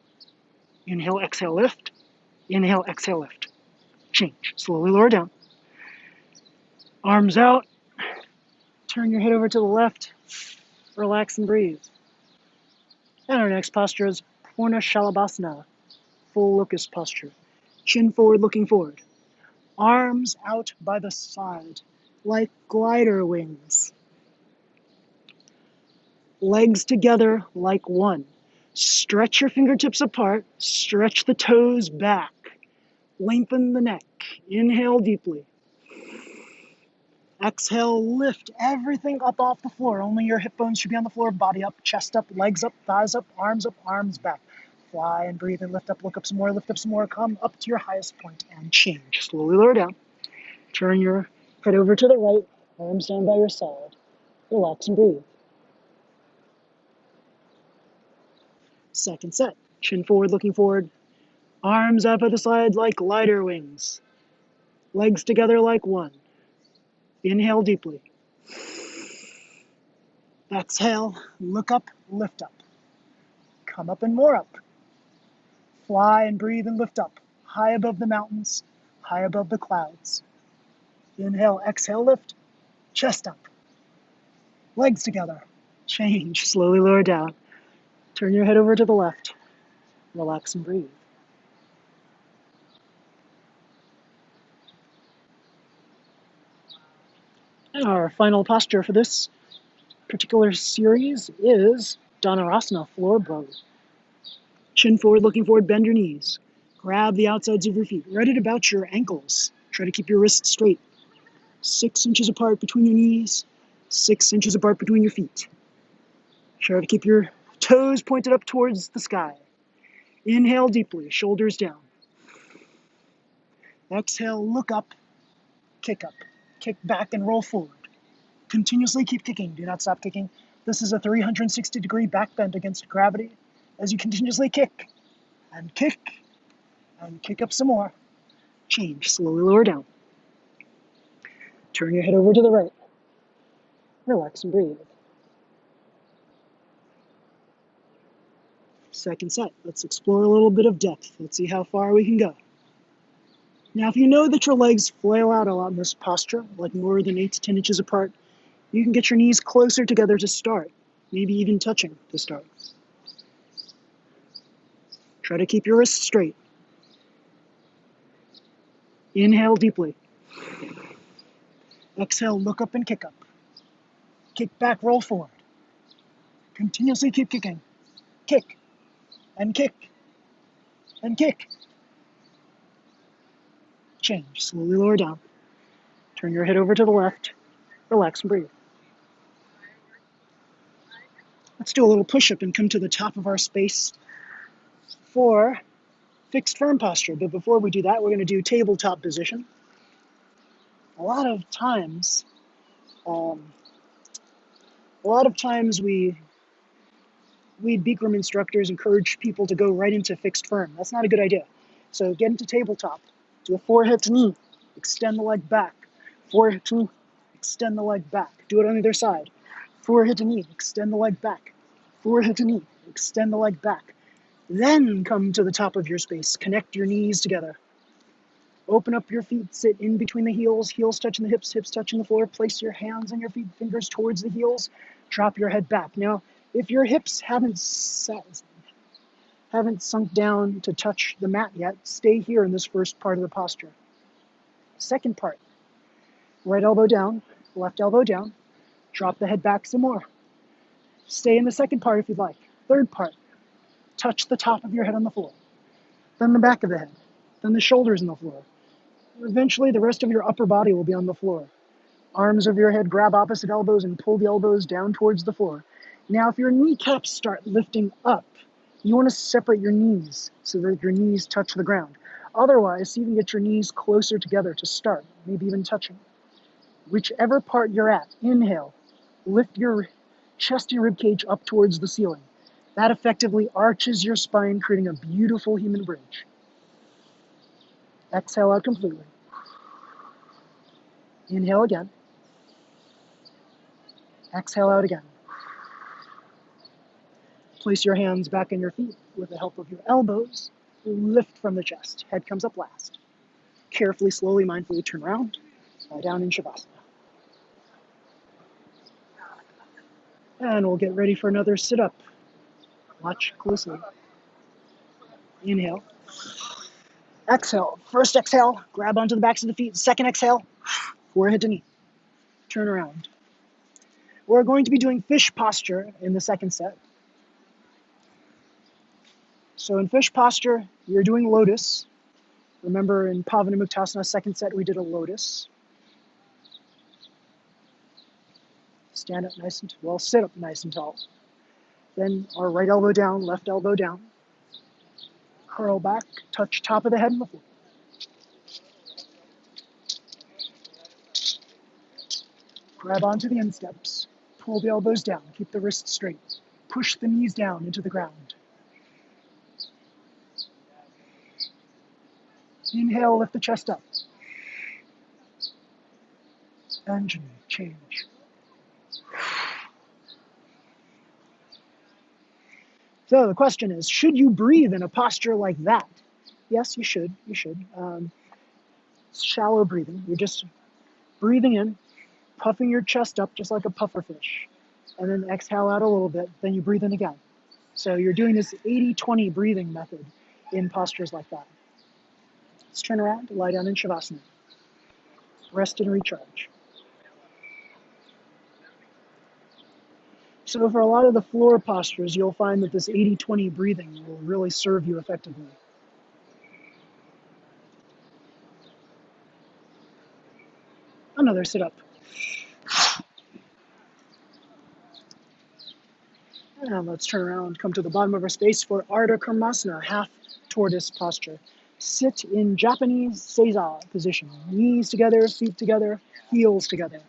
Inhale, exhale, lift. Inhale, exhale, lift. Change. Slowly lower down. Arms out. Turn your head over to the left. Relax and breathe. And our next posture is Purna Shalabhasana, full locust posture. Chin forward, looking forward. Arms out by the side, like glider wings. Legs together like one. Stretch your fingertips apart, stretch the toes back. Lengthen the neck. Inhale deeply. Exhale, lift everything up off the floor. Only your hip bones should be on the floor. Body up, chest up, legs up, thighs up, arms back. Fly and breathe and lift up some more, lift up some more. Come up to your highest point and change. Slowly lower down. Turn your head over to the right, arms down by your side. Relax and breathe. Second set. Chin forward, looking forward. Arms out by the side like glider wings. Legs together like one. Inhale deeply. Exhale, look up, lift up. Come up and more up. Fly and breathe and lift up. High above the mountains, high above the clouds. Inhale, exhale, lift. Chest up. Legs together. Change. Slowly lower down. Turn your head over to the left. Relax and breathe. And our final posture for this particular series is DHANURASANA, floor bow. Chin forward, looking forward, bend your knees. Grab the outsides of your feet, right at about your ankles. Try to keep your wrists straight. 6 inches apart between your knees, 6 inches apart between your feet. Try to keep your toes pointed up towards the sky. Inhale deeply, shoulders down. Exhale, look up, kick back and roll forward. Continuously keep kicking, do not stop kicking. This is a 360-degree back bend against gravity as you continuously kick and kick and kick up some more. Change, slowly lower down. Turn your head over to the right. Relax and breathe. Second set, let's explore a little bit of depth. Let's see how far we can go. Now, if you know that your legs flail out a lot in this posture, like more than 8 to 10 inches apart, you can get your knees closer together to start, maybe even touching to start. Try to keep your wrists straight. Inhale deeply. Exhale, look up and kick up. Kick back, roll forward. Continuously keep kicking. Kick and kick and kick. Change, slowly lower down. Turn your head over to the left. Relax and breathe. Let's do a little push-up and come to the top of our space for fixed firm posture. But before we do that, we're going to do tabletop position. A lot of times, A lot of times we Bikram instructors encourage people to go right into fixed firm. That's not a good idea. So get into tabletop, do a forehead to knee, extend the leg back, forehead to knee, extend the leg back. Do it on either side. Forehead to knee, extend the leg back. Forehead to knee, extend the leg back. Then come to the top of your space. Connect your knees together. Open up your feet, sit in between the heels, heels touching the hips, hips touching the floor. Place your hands on your feet, fingers towards the heels. Drop your head back. Now, if your hips haven't sunk down to touch the mat yet, stay here in this first part of the posture. Second part, right elbow down, left elbow down. Drop the head back some more. Stay in the second part if you'd like. Third part, touch the top of your head on the floor, then the back of the head, then the shoulders on the floor. Eventually, the rest of your upper body will be on the floor. Arms over your head, grab opposite elbows and pull the elbows down towards the floor. Now, if your kneecaps start lifting up, you want to separate your knees so that your knees touch the ground. Otherwise, see if you can get your knees closer together to start, maybe even touching. Whichever part you're at, inhale, lift your chest and ribcage up towards the ceiling. That effectively arches your spine, creating a beautiful human bridge. Exhale out completely. Inhale again. Exhale out again. Place your hands back on your feet with the help of your elbows. Lift from the chest. Head comes up last. Carefully, slowly, mindfully turn around. Lie down in Shavasana. And we'll get ready for another sit-up. Watch closely. Inhale. Exhale. First exhale, grab onto the backs of the feet. Second exhale, forehead to knee. Turn around. We're going to be doing fish posture in the second set. So in fish posture, you're doing lotus. Remember in Pavanamuktasana, second set, we did a lotus. Stand up nice and well, sit up nice and tall. Then our right elbow down, left elbow down. Curl back, touch top of the head on the floor. Grab onto the insteps. Pull the elbows down, keep the wrists straight. Push the knees down into the ground. Inhale, lift the chest up. And change. So the question is, should you breathe in a posture like that? Yes, you should. You should. It's shallow breathing. You're just breathing in, puffing your chest up just like a pufferfish, and then exhale out a little bit, then you breathe in again. So you're doing this 80-20 breathing method in postures like that. Let's turn around, lie down in Shavasana. Rest and recharge. So for a lot of the floor postures, you'll find that this 80-20 breathing will really serve you effectively. Another sit-up. And let's turn around, come to the bottom of our space for ARDHA, half tortoise posture. Sit in Japanese seiza position. Knees together, feet together, heels together.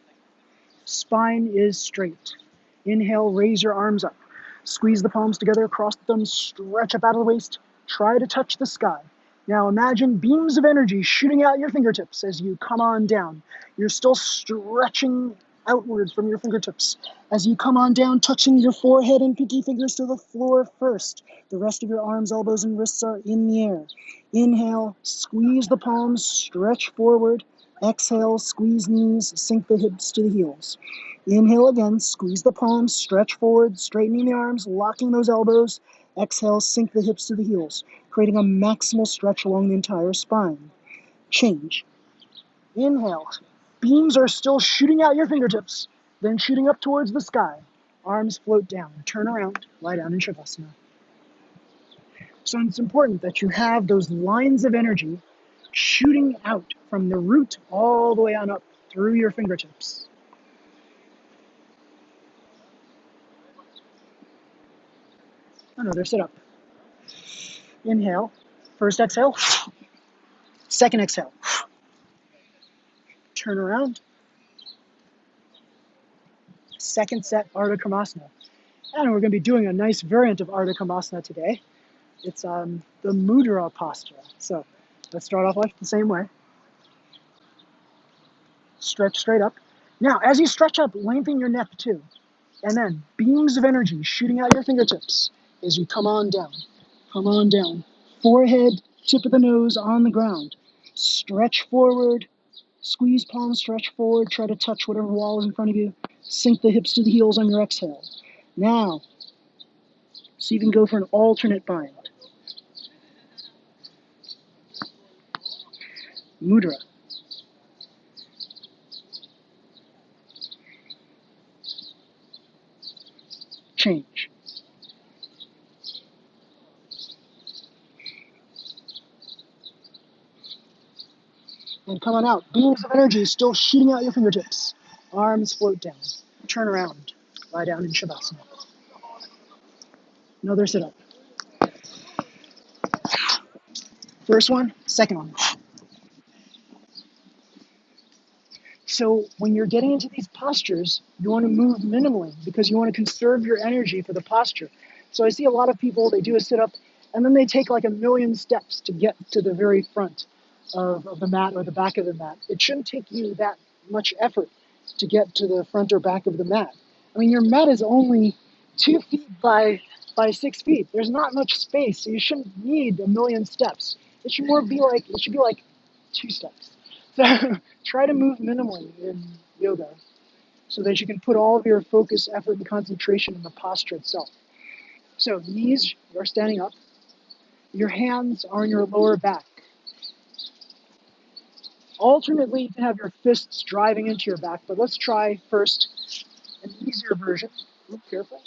Spine is straight. Inhale, raise your arms up. Squeeze the palms together, cross the thumbs, stretch up out of the waist. Try to touch the sky. Now imagine beams of energy shooting out your fingertips as you come on down. You're still stretching outwards from your fingertips. As you come on down, touching your forehead and pinky fingers to the floor first. The rest of your arms, elbows, and wrists are in the air. Inhale, squeeze the palms, stretch forward. Exhale, squeeze knees, sink the hips to the heels. Inhale again, squeeze the palms, stretch forward, straightening the arms, locking those elbows. Exhale, sink the hips to the heels, creating a maximal stretch along the entire spine. Change. Inhale. Beams are still shooting out your fingertips, then shooting up towards the sky. Arms float down. Turn around, lie down in Shavasana. So it's important that you have those lines of energy shooting out from the root all the way on up through your fingertips. Another sit-up. Inhale. First exhale. Second exhale. Turn around. second set ARDHA. And we're going to be doing a nice variant of ARDHA today. It's the mudra posture. So let's start off like the same way. Stretch straight up. Now, as you stretch up, lengthen your neck too. And then beams of energy shooting out your fingertips as you come on down. Come on down. Forehead, tip of the nose on the ground. Stretch forward. Squeeze palms, stretch forward. Try to touch whatever wall is in front of you. Sink the hips to the heels on your exhale. Now, so you can go for an alternate bind. Mudra. Change. And come on out. Beams of energy still shooting out your fingertips. Arms float down. Turn around. Lie down in Shavasana. Another sit-up. First one, second one. So when you're getting into these postures, you want to move minimally because you want to conserve your energy for the posture. So I see a lot of people, they do a sit-up, and then they take like 1,000,000 steps to get to the very front of the mat or the back of the mat. It shouldn't take you that much effort to get to the front or back of the mat. I mean, your mat is only 2 feet by 6 feet. There's not much space, so you shouldn't need 1,000,000 steps. It should be like 2 steps. So try to move minimally in yoga so that you can put all of your focus, effort, and concentration in the posture itself. So knees, you're standing up. Your hands are on your lower back. Alternately, you can have your fists driving into your back, but let's try first an easier version. Be careful.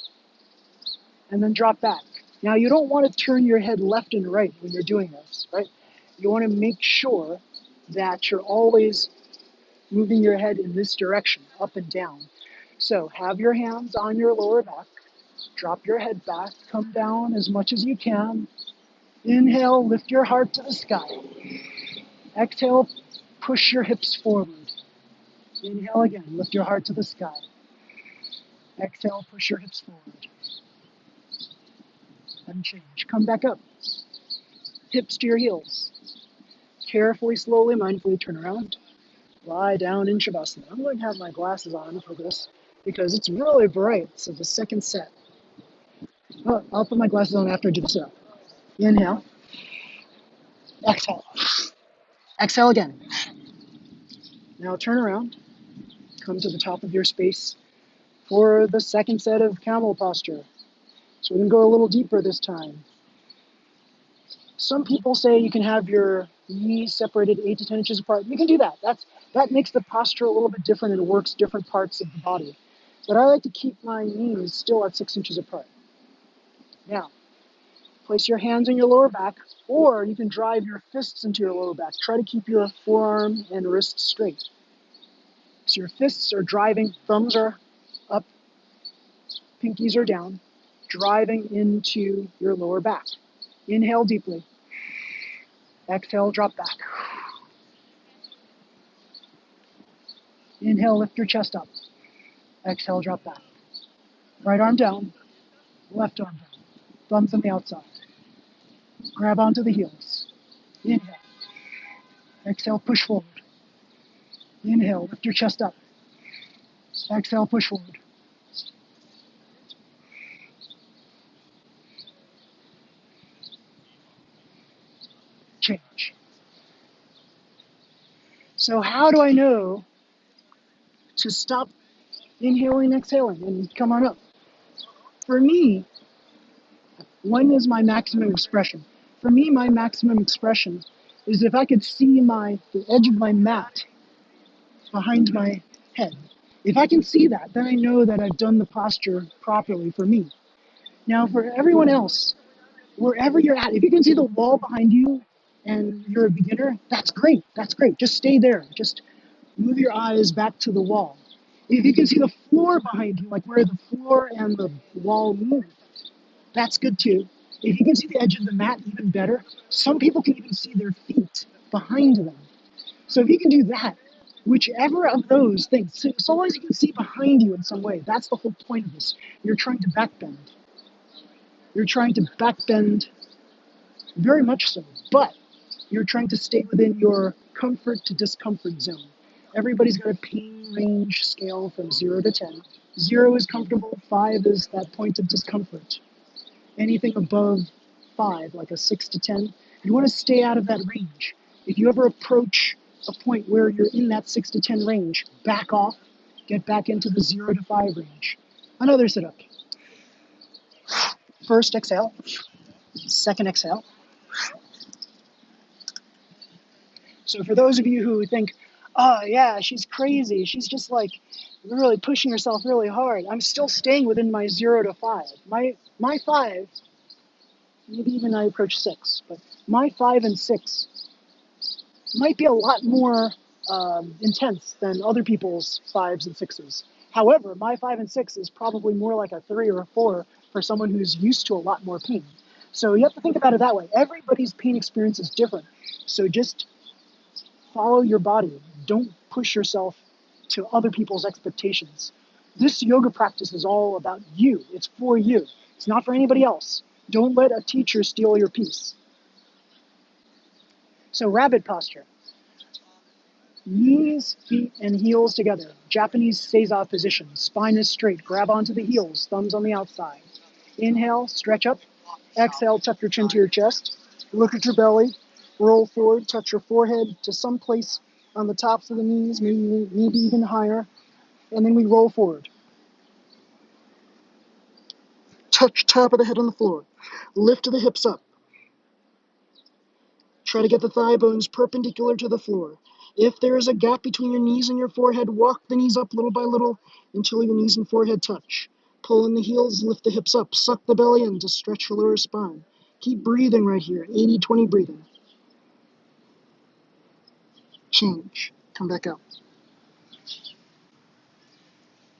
And then drop back. Now, you don't want to turn your head left and right when you're doing this, right? You want to make sure that you're always moving your head in this direction, up and down. So have your hands on your lower back. Drop your head back. Come down as much as you can. Inhale, lift your heart to the sky. Exhale, push your hips forward. Inhale again, lift your heart to the sky. Exhale, push your hips forward. And change. Come back up. Hips to your heels. Carefully, slowly, mindfully turn around. Lie down in Shavasana. I'm going to have my glasses on for this because it's really bright. So the second set. Oh, I'll put my glasses on after I do the sit-up. Inhale. Exhale. Exhale again. Now turn around. Come to the top of your space for the second set of camel posture. So we're going to go a little deeper this time. Some people say you can have your knees separated 8 to 10 inches apart. You can do that. That makes the posture a little bit different and it works different parts of the body. But I like to keep my knees still at 6 inches apart. Now, place your hands on your lower back, or you can drive your fists into your lower back. Try to keep your forearm and wrist straight. So your fists are driving, thumbs are up, pinkies are down, driving into your lower back. Inhale deeply. Exhale, drop back. Inhale, lift your chest up. Exhale, drop back. Right arm down, left arm down. Thumbs on the outside. Grab onto the heels. Inhale. Exhale, push forward. Inhale, lift your chest up. Exhale, push forward. Change. So how do I know to stop inhaling, exhaling, and come on up? For me, when is my maximum expression? For me, my maximum expression is if I could see the edge of my mat behind my head. If I can see that, then I know that I've done the posture properly for me. Now, for everyone else, wherever you're at, if you can see the wall behind you and you're a beginner, that's great. That's great. Just stay there. Just move your eyes back to the wall. If you can see the floor behind you, like where the floor and the wall move, that's good too. If you can see the edge of the mat, even better. Some people can even see their feet behind them. So if you can do that, Whichever of those things, so long as you can see behind you in some way, that's the whole point of this. You're trying to backbend. You're trying to backbend very much so, but you're trying to stay within your comfort to discomfort zone. Everybody's got a pain range scale from 0 to 10. 0 is comfortable, 5 is that point of discomfort. Anything above 5, like a 6 to 10, you want to stay out of that range. If you ever approach a point where you're in that 6 to 10 range, back off, get back into the 0 to 5 range. Another sit-up. First exhale, second exhale. So for those of you who think, oh yeah, she's crazy, she's just like really pushing herself really hard, I'm still staying within my 0 to 5. My 5, maybe even I approach 6, but my 5 and 6 might be a lot more intense than other people's 5s and 6s. However, my 5 and 6 is probably more like a 3 or a 4 for someone who's used to a lot more pain. So you have to think about it that way. Everybody's pain experience is different. So just follow your body. Don't push yourself to other people's expectations. This yoga practice is all about you. It's for you. It's not for anybody else. Don't let a teacher steal your peace. So rabbit posture. Knees, feet, and heels together. Japanese seiza position. Spine is straight. Grab onto the heels. Thumbs on the outside. Inhale, stretch up. Exhale, tuck your chin to your chest. Look at your belly. Roll forward. Touch your forehead to some place on the tops of the knees, maybe even higher. And then we roll forward. Touch top of the head on the floor. Lift the hips up. Try to get the thigh bones perpendicular to the floor. If there is a gap between your knees and your forehead, walk the knees up little by little until your knees and forehead touch. Pull in the heels, lift the hips up, suck the belly in to stretch your lower spine. Keep breathing right here, 80-20 breathing. Change, come back out.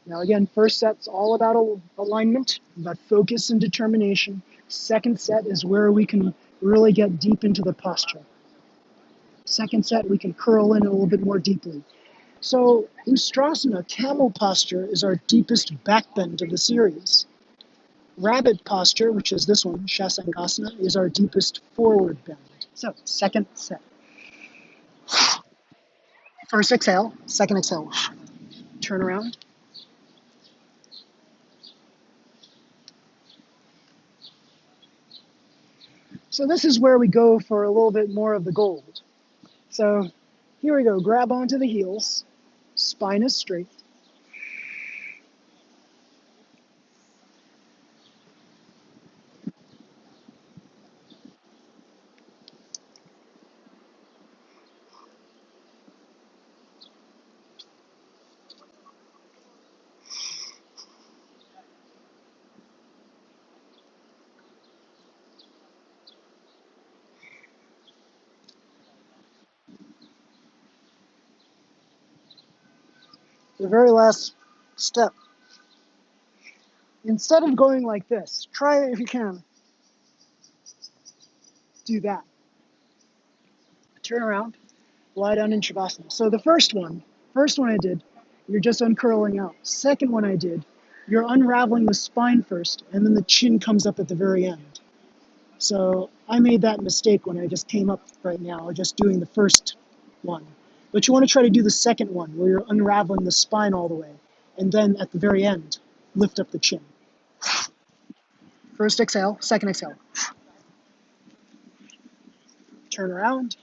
Now again, first set's all about alignment, about focus and determination. Second set is where we can really get deep into the posture. Second set, we can curl in a little bit more deeply. So Ustrasana, camel posture, is our deepest back bend of the series. Rabbit posture, which is this one, Shasangasana, is our deepest forward bend. So second set. First exhale, second exhale. Turn around. So this is where we go for a little bit more of the gold. So here we go, grab onto the heels, spine is straight. The very last step. Instead of going like this, try it if you can. Do that. Turn around, lie down in Shavasana. So the first one I did, you're just uncurling out. Second one I did, you're unraveling the spine first, and then the chin comes up at the very end. So I made that mistake when I just came up right now, just doing the first one. But you want to try to do the second one, where you're unraveling the spine all the way, and then at the very end, lift up the chin. First exhale, second exhale. Turn around.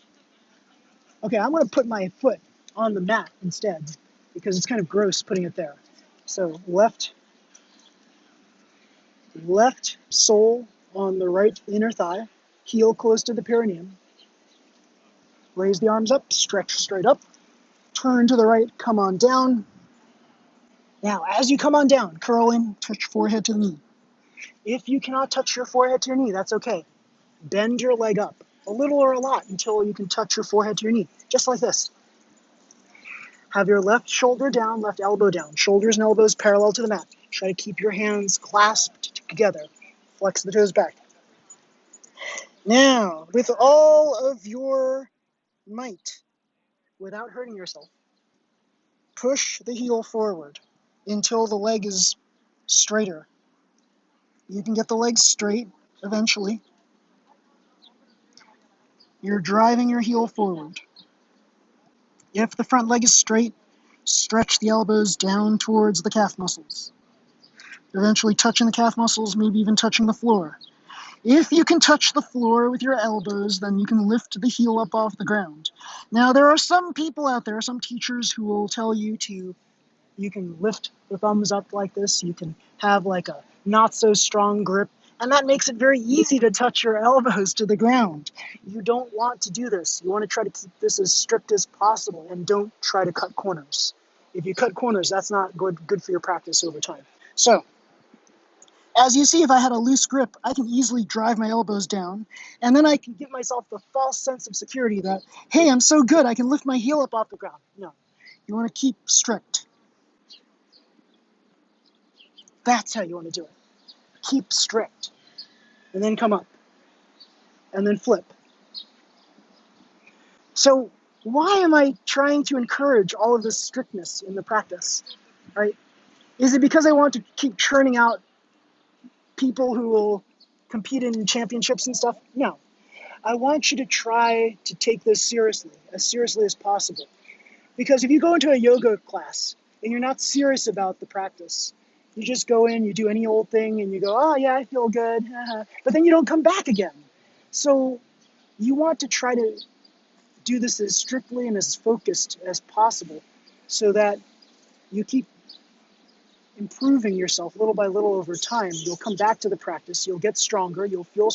Okay, I'm going to put my foot on the mat instead, because it's kind of gross putting it there. So left sole on the right inner thigh, heel close to the perineum. Raise the arms up, stretch straight up, turn to the right, come on down. Now, as you come on down, curl in, touch forehead to the knee. If you cannot touch your forehead to your knee, that's okay. Bend your leg up, a little or a lot, until you can touch your forehead to your knee, just like this. Have your left shoulder down, left elbow down, shoulders and elbows parallel to the mat. Try to keep your hands clasped together. Flex the toes back. Now, with all of your might, without hurting yourself, Push the heel forward until the leg is straighter. You can get the leg straight eventually. You're driving your heel forward. If the front leg is straight, stretch the elbows down towards the calf muscles. Eventually touching the calf muscles, maybe even touching the floor. If you can touch the floor with your elbows, then you can lift the heel up off the ground. Now, there are some people out there, some teachers who will tell you you can lift the thumbs up like this, you can have like a not so strong grip, and that makes it very easy to touch your elbows to the ground. You don't want to do this. You want to try to keep this as strict as possible, and don't try to cut corners. If you cut corners, that's not good for your practice over time. So, as you see, if I had a loose grip, I can easily drive my elbows down, and then I can give myself the false sense of security that, hey, I'm so good, I can lift my heel up off the ground. No, you want to keep strict. That's how you want to do it. Keep strict, and then come up, and then flip. So why am I trying to encourage all of this strictness in the practice, right? Is it because I want to keep churning out people who will compete in championships and stuff? No. I want you to try to take this seriously as possible. Because if you go into a yoga class and you're not serious about the practice, you just go in, you do any old thing, and you go, oh yeah, I feel good, but then you don't come back again. So you want to try to do this as strictly and as focused as possible so that you keep improving yourself little by little over time. You'll come back to the practice, you'll get stronger, you'll feel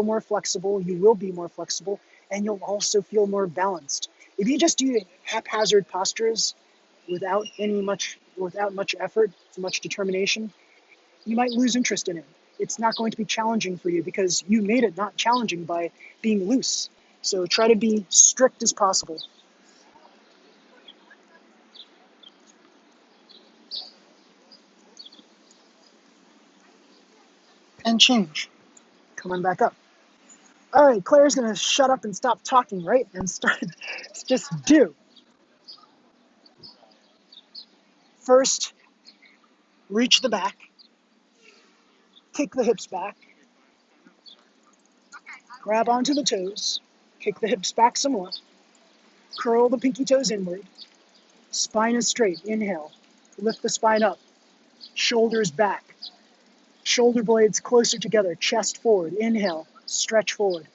more flexible, you will be more flexible, and you'll also feel more balanced. If you just do haphazard postures without much effort, much determination, you might lose interest in it. It's not going to be challenging for you because you made it not challenging by being loose. So try to be strict as possible. And change. Coming back up. All right, Claire's going to shut up and stop talking, right? And start, just do. First, reach the back. Kick the hips back. Grab onto the toes. Kick the hips back some more. Curl the pinky toes inward. Spine is straight. Inhale. Lift the spine up. Shoulders back. Shoulder blades closer together. Chest forward. Inhale. Stretch forward.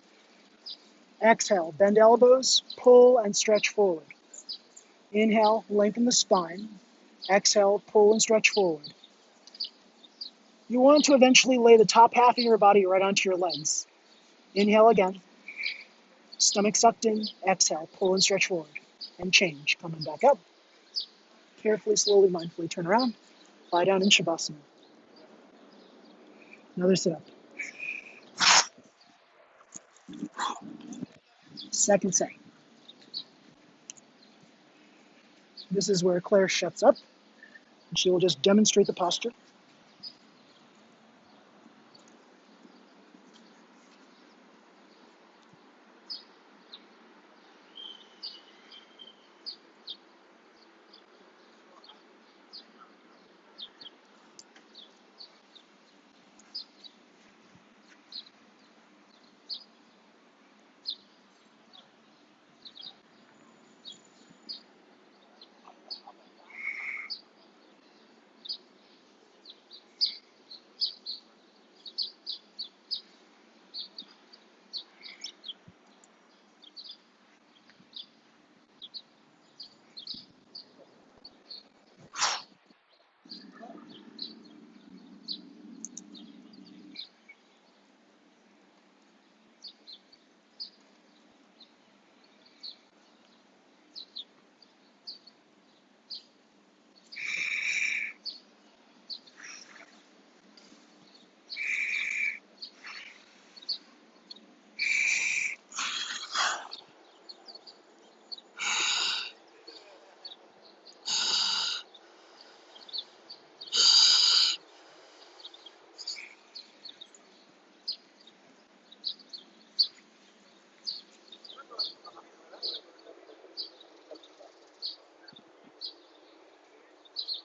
Exhale. Bend elbows. Pull and stretch forward. Inhale. Lengthen the spine. Exhale. Pull and stretch forward. You want to eventually lay the top half of your body right onto your legs. Inhale again. Stomach sucked in. Exhale. Pull and stretch forward. And change. Coming back up. Carefully, slowly, mindfully turn around. Lie down in Shavasana. Another sit-up. Second set. This is where Claire shuts up. She will just demonstrate the posture.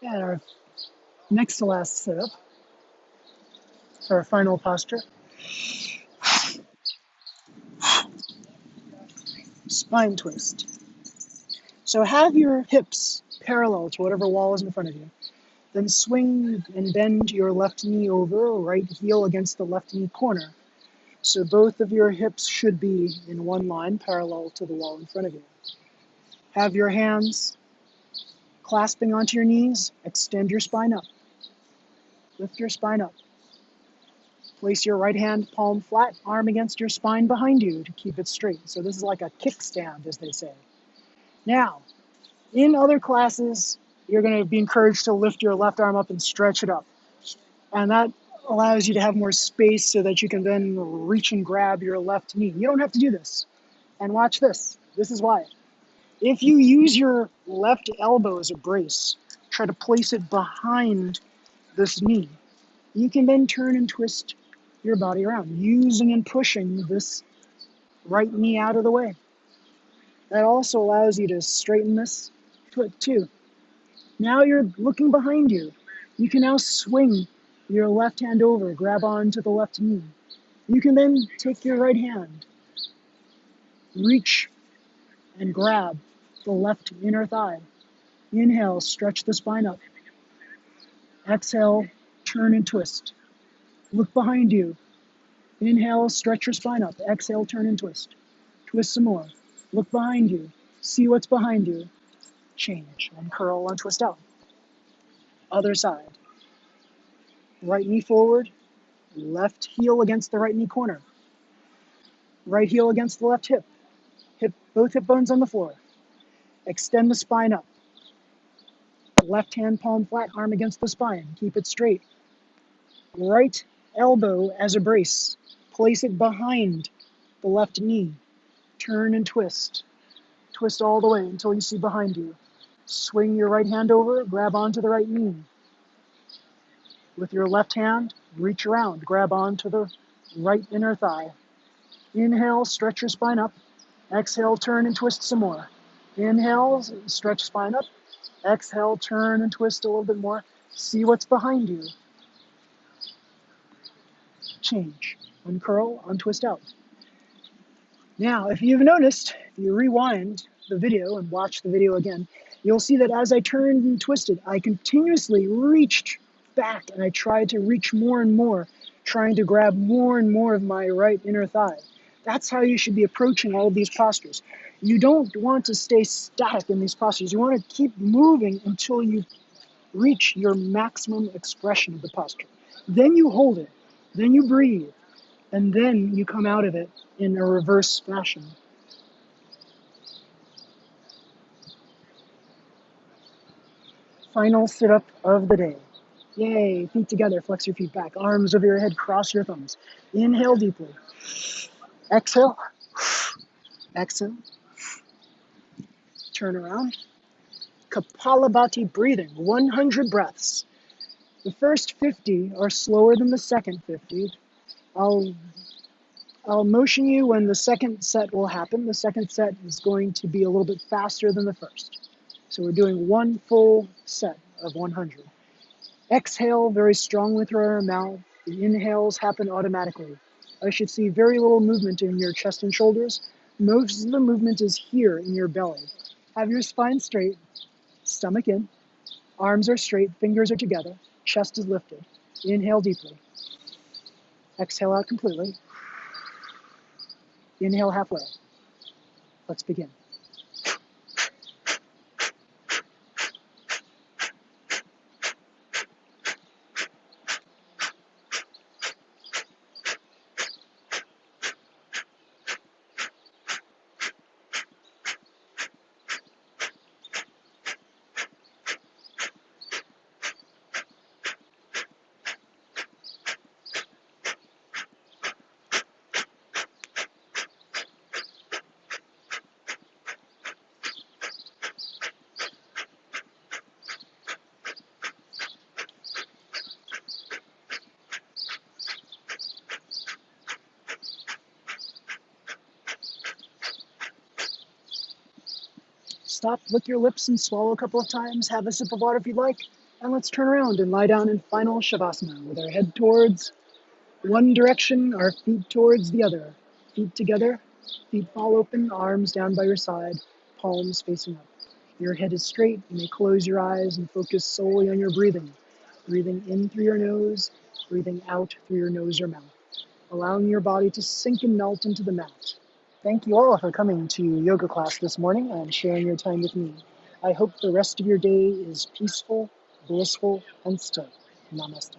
And our next to last sit-up, our final posture, spine twist. So have your hips parallel to whatever wall is in front of you. Then swing and bend your left knee over, right heel against the left knee corner. So both of your hips should be in one line parallel to the wall in front of you. Have your hands clasping onto your knees, extend your spine up. Lift your spine up. Place your right hand palm flat, arm against your spine behind you to keep it straight. So this is like a kickstand, as they say. Now, in other classes, you're going to be encouraged to lift your left arm up and stretch it up. And that allows you to have more space so that you can then reach and grab your left knee. You don't have to do this. And watch this. This is why. If you use your left elbow as a brace, try to place it behind this knee, you can then turn and twist your body around, using and pushing this right knee out of the way. That also allows you to straighten this foot too. Now you're looking behind you. You can now swing your left hand over, grab onto the left knee. You can then take your right hand, reach and grab the left inner thigh. Inhale, stretch the spine up. Exhale, turn and twist. Look behind you. Inhale, stretch your spine up. Exhale, turn and twist. Twist some more. Look behind you. See what's behind you. Change. Uncurl and twist out. Other side. Right knee forward. Left heel against the right knee corner. Right heel against the left hip. Both hip bones on the floor. Extend the spine up. Left hand palm flat, arm against the spine. Keep it straight. Right elbow as a brace. Place it behind the left knee. Turn and twist. Twist all the way until you see behind you. Swing your right hand over, grab onto the right knee. With your left hand, reach around, grab onto the right inner thigh. Inhale, stretch your spine up. Exhale, turn and twist some more. Inhale, stretch spine up. Exhale, turn and twist a little bit more. See what's behind you. Change. Uncurl, untwist out. Now, if you've noticed, if you rewind the video and watch the video again, you'll see that as I turned and twisted, I continuously reached back and I tried to reach more and more, trying to grab more and more of my right inner thigh. That's how you should be approaching all of these postures. You don't want to stay static in these postures. You want to keep moving until you reach your maximum expression of the posture. Then you hold it, then you breathe, and then you come out of it in a reverse fashion. Final sit-up of the day. Yay, feet together, flex your feet back, arms over your head, cross your thumbs. Inhale deeply. Exhale. Exhale. Turn around. Kapalabhati breathing, 100 breaths. The first 50 are slower than the second 50. I'll motion you when the second set will happen. The second set is going to be a little bit faster than the first. So we're doing one full set of 100. Exhale very strongly through our mouth. The inhales happen automatically. I should see very little movement in your chest and shoulders. Most of the movement is here in your belly. Have your spine straight, stomach in, arms are straight, fingers are together, chest is lifted. Inhale deeply. Exhale out completely. Inhale halfway. Let's begin. Stop, lick your lips and swallow a couple of times. Have a sip of water if you'd like. And let's turn around and lie down in final Shavasana with our head towards one direction, our feet towards the other. Feet together, feet fall open, arms down by your side, palms facing up. Your head is straight. You may close your eyes and focus solely on your breathing. Breathing in through your nose, breathing out through your nose or mouth. Allowing your body to sink and melt into the mat. Thank you all for coming to yoga class this morning and sharing your time with me. I hope the rest of your day is peaceful, blissful, and still. Namaste.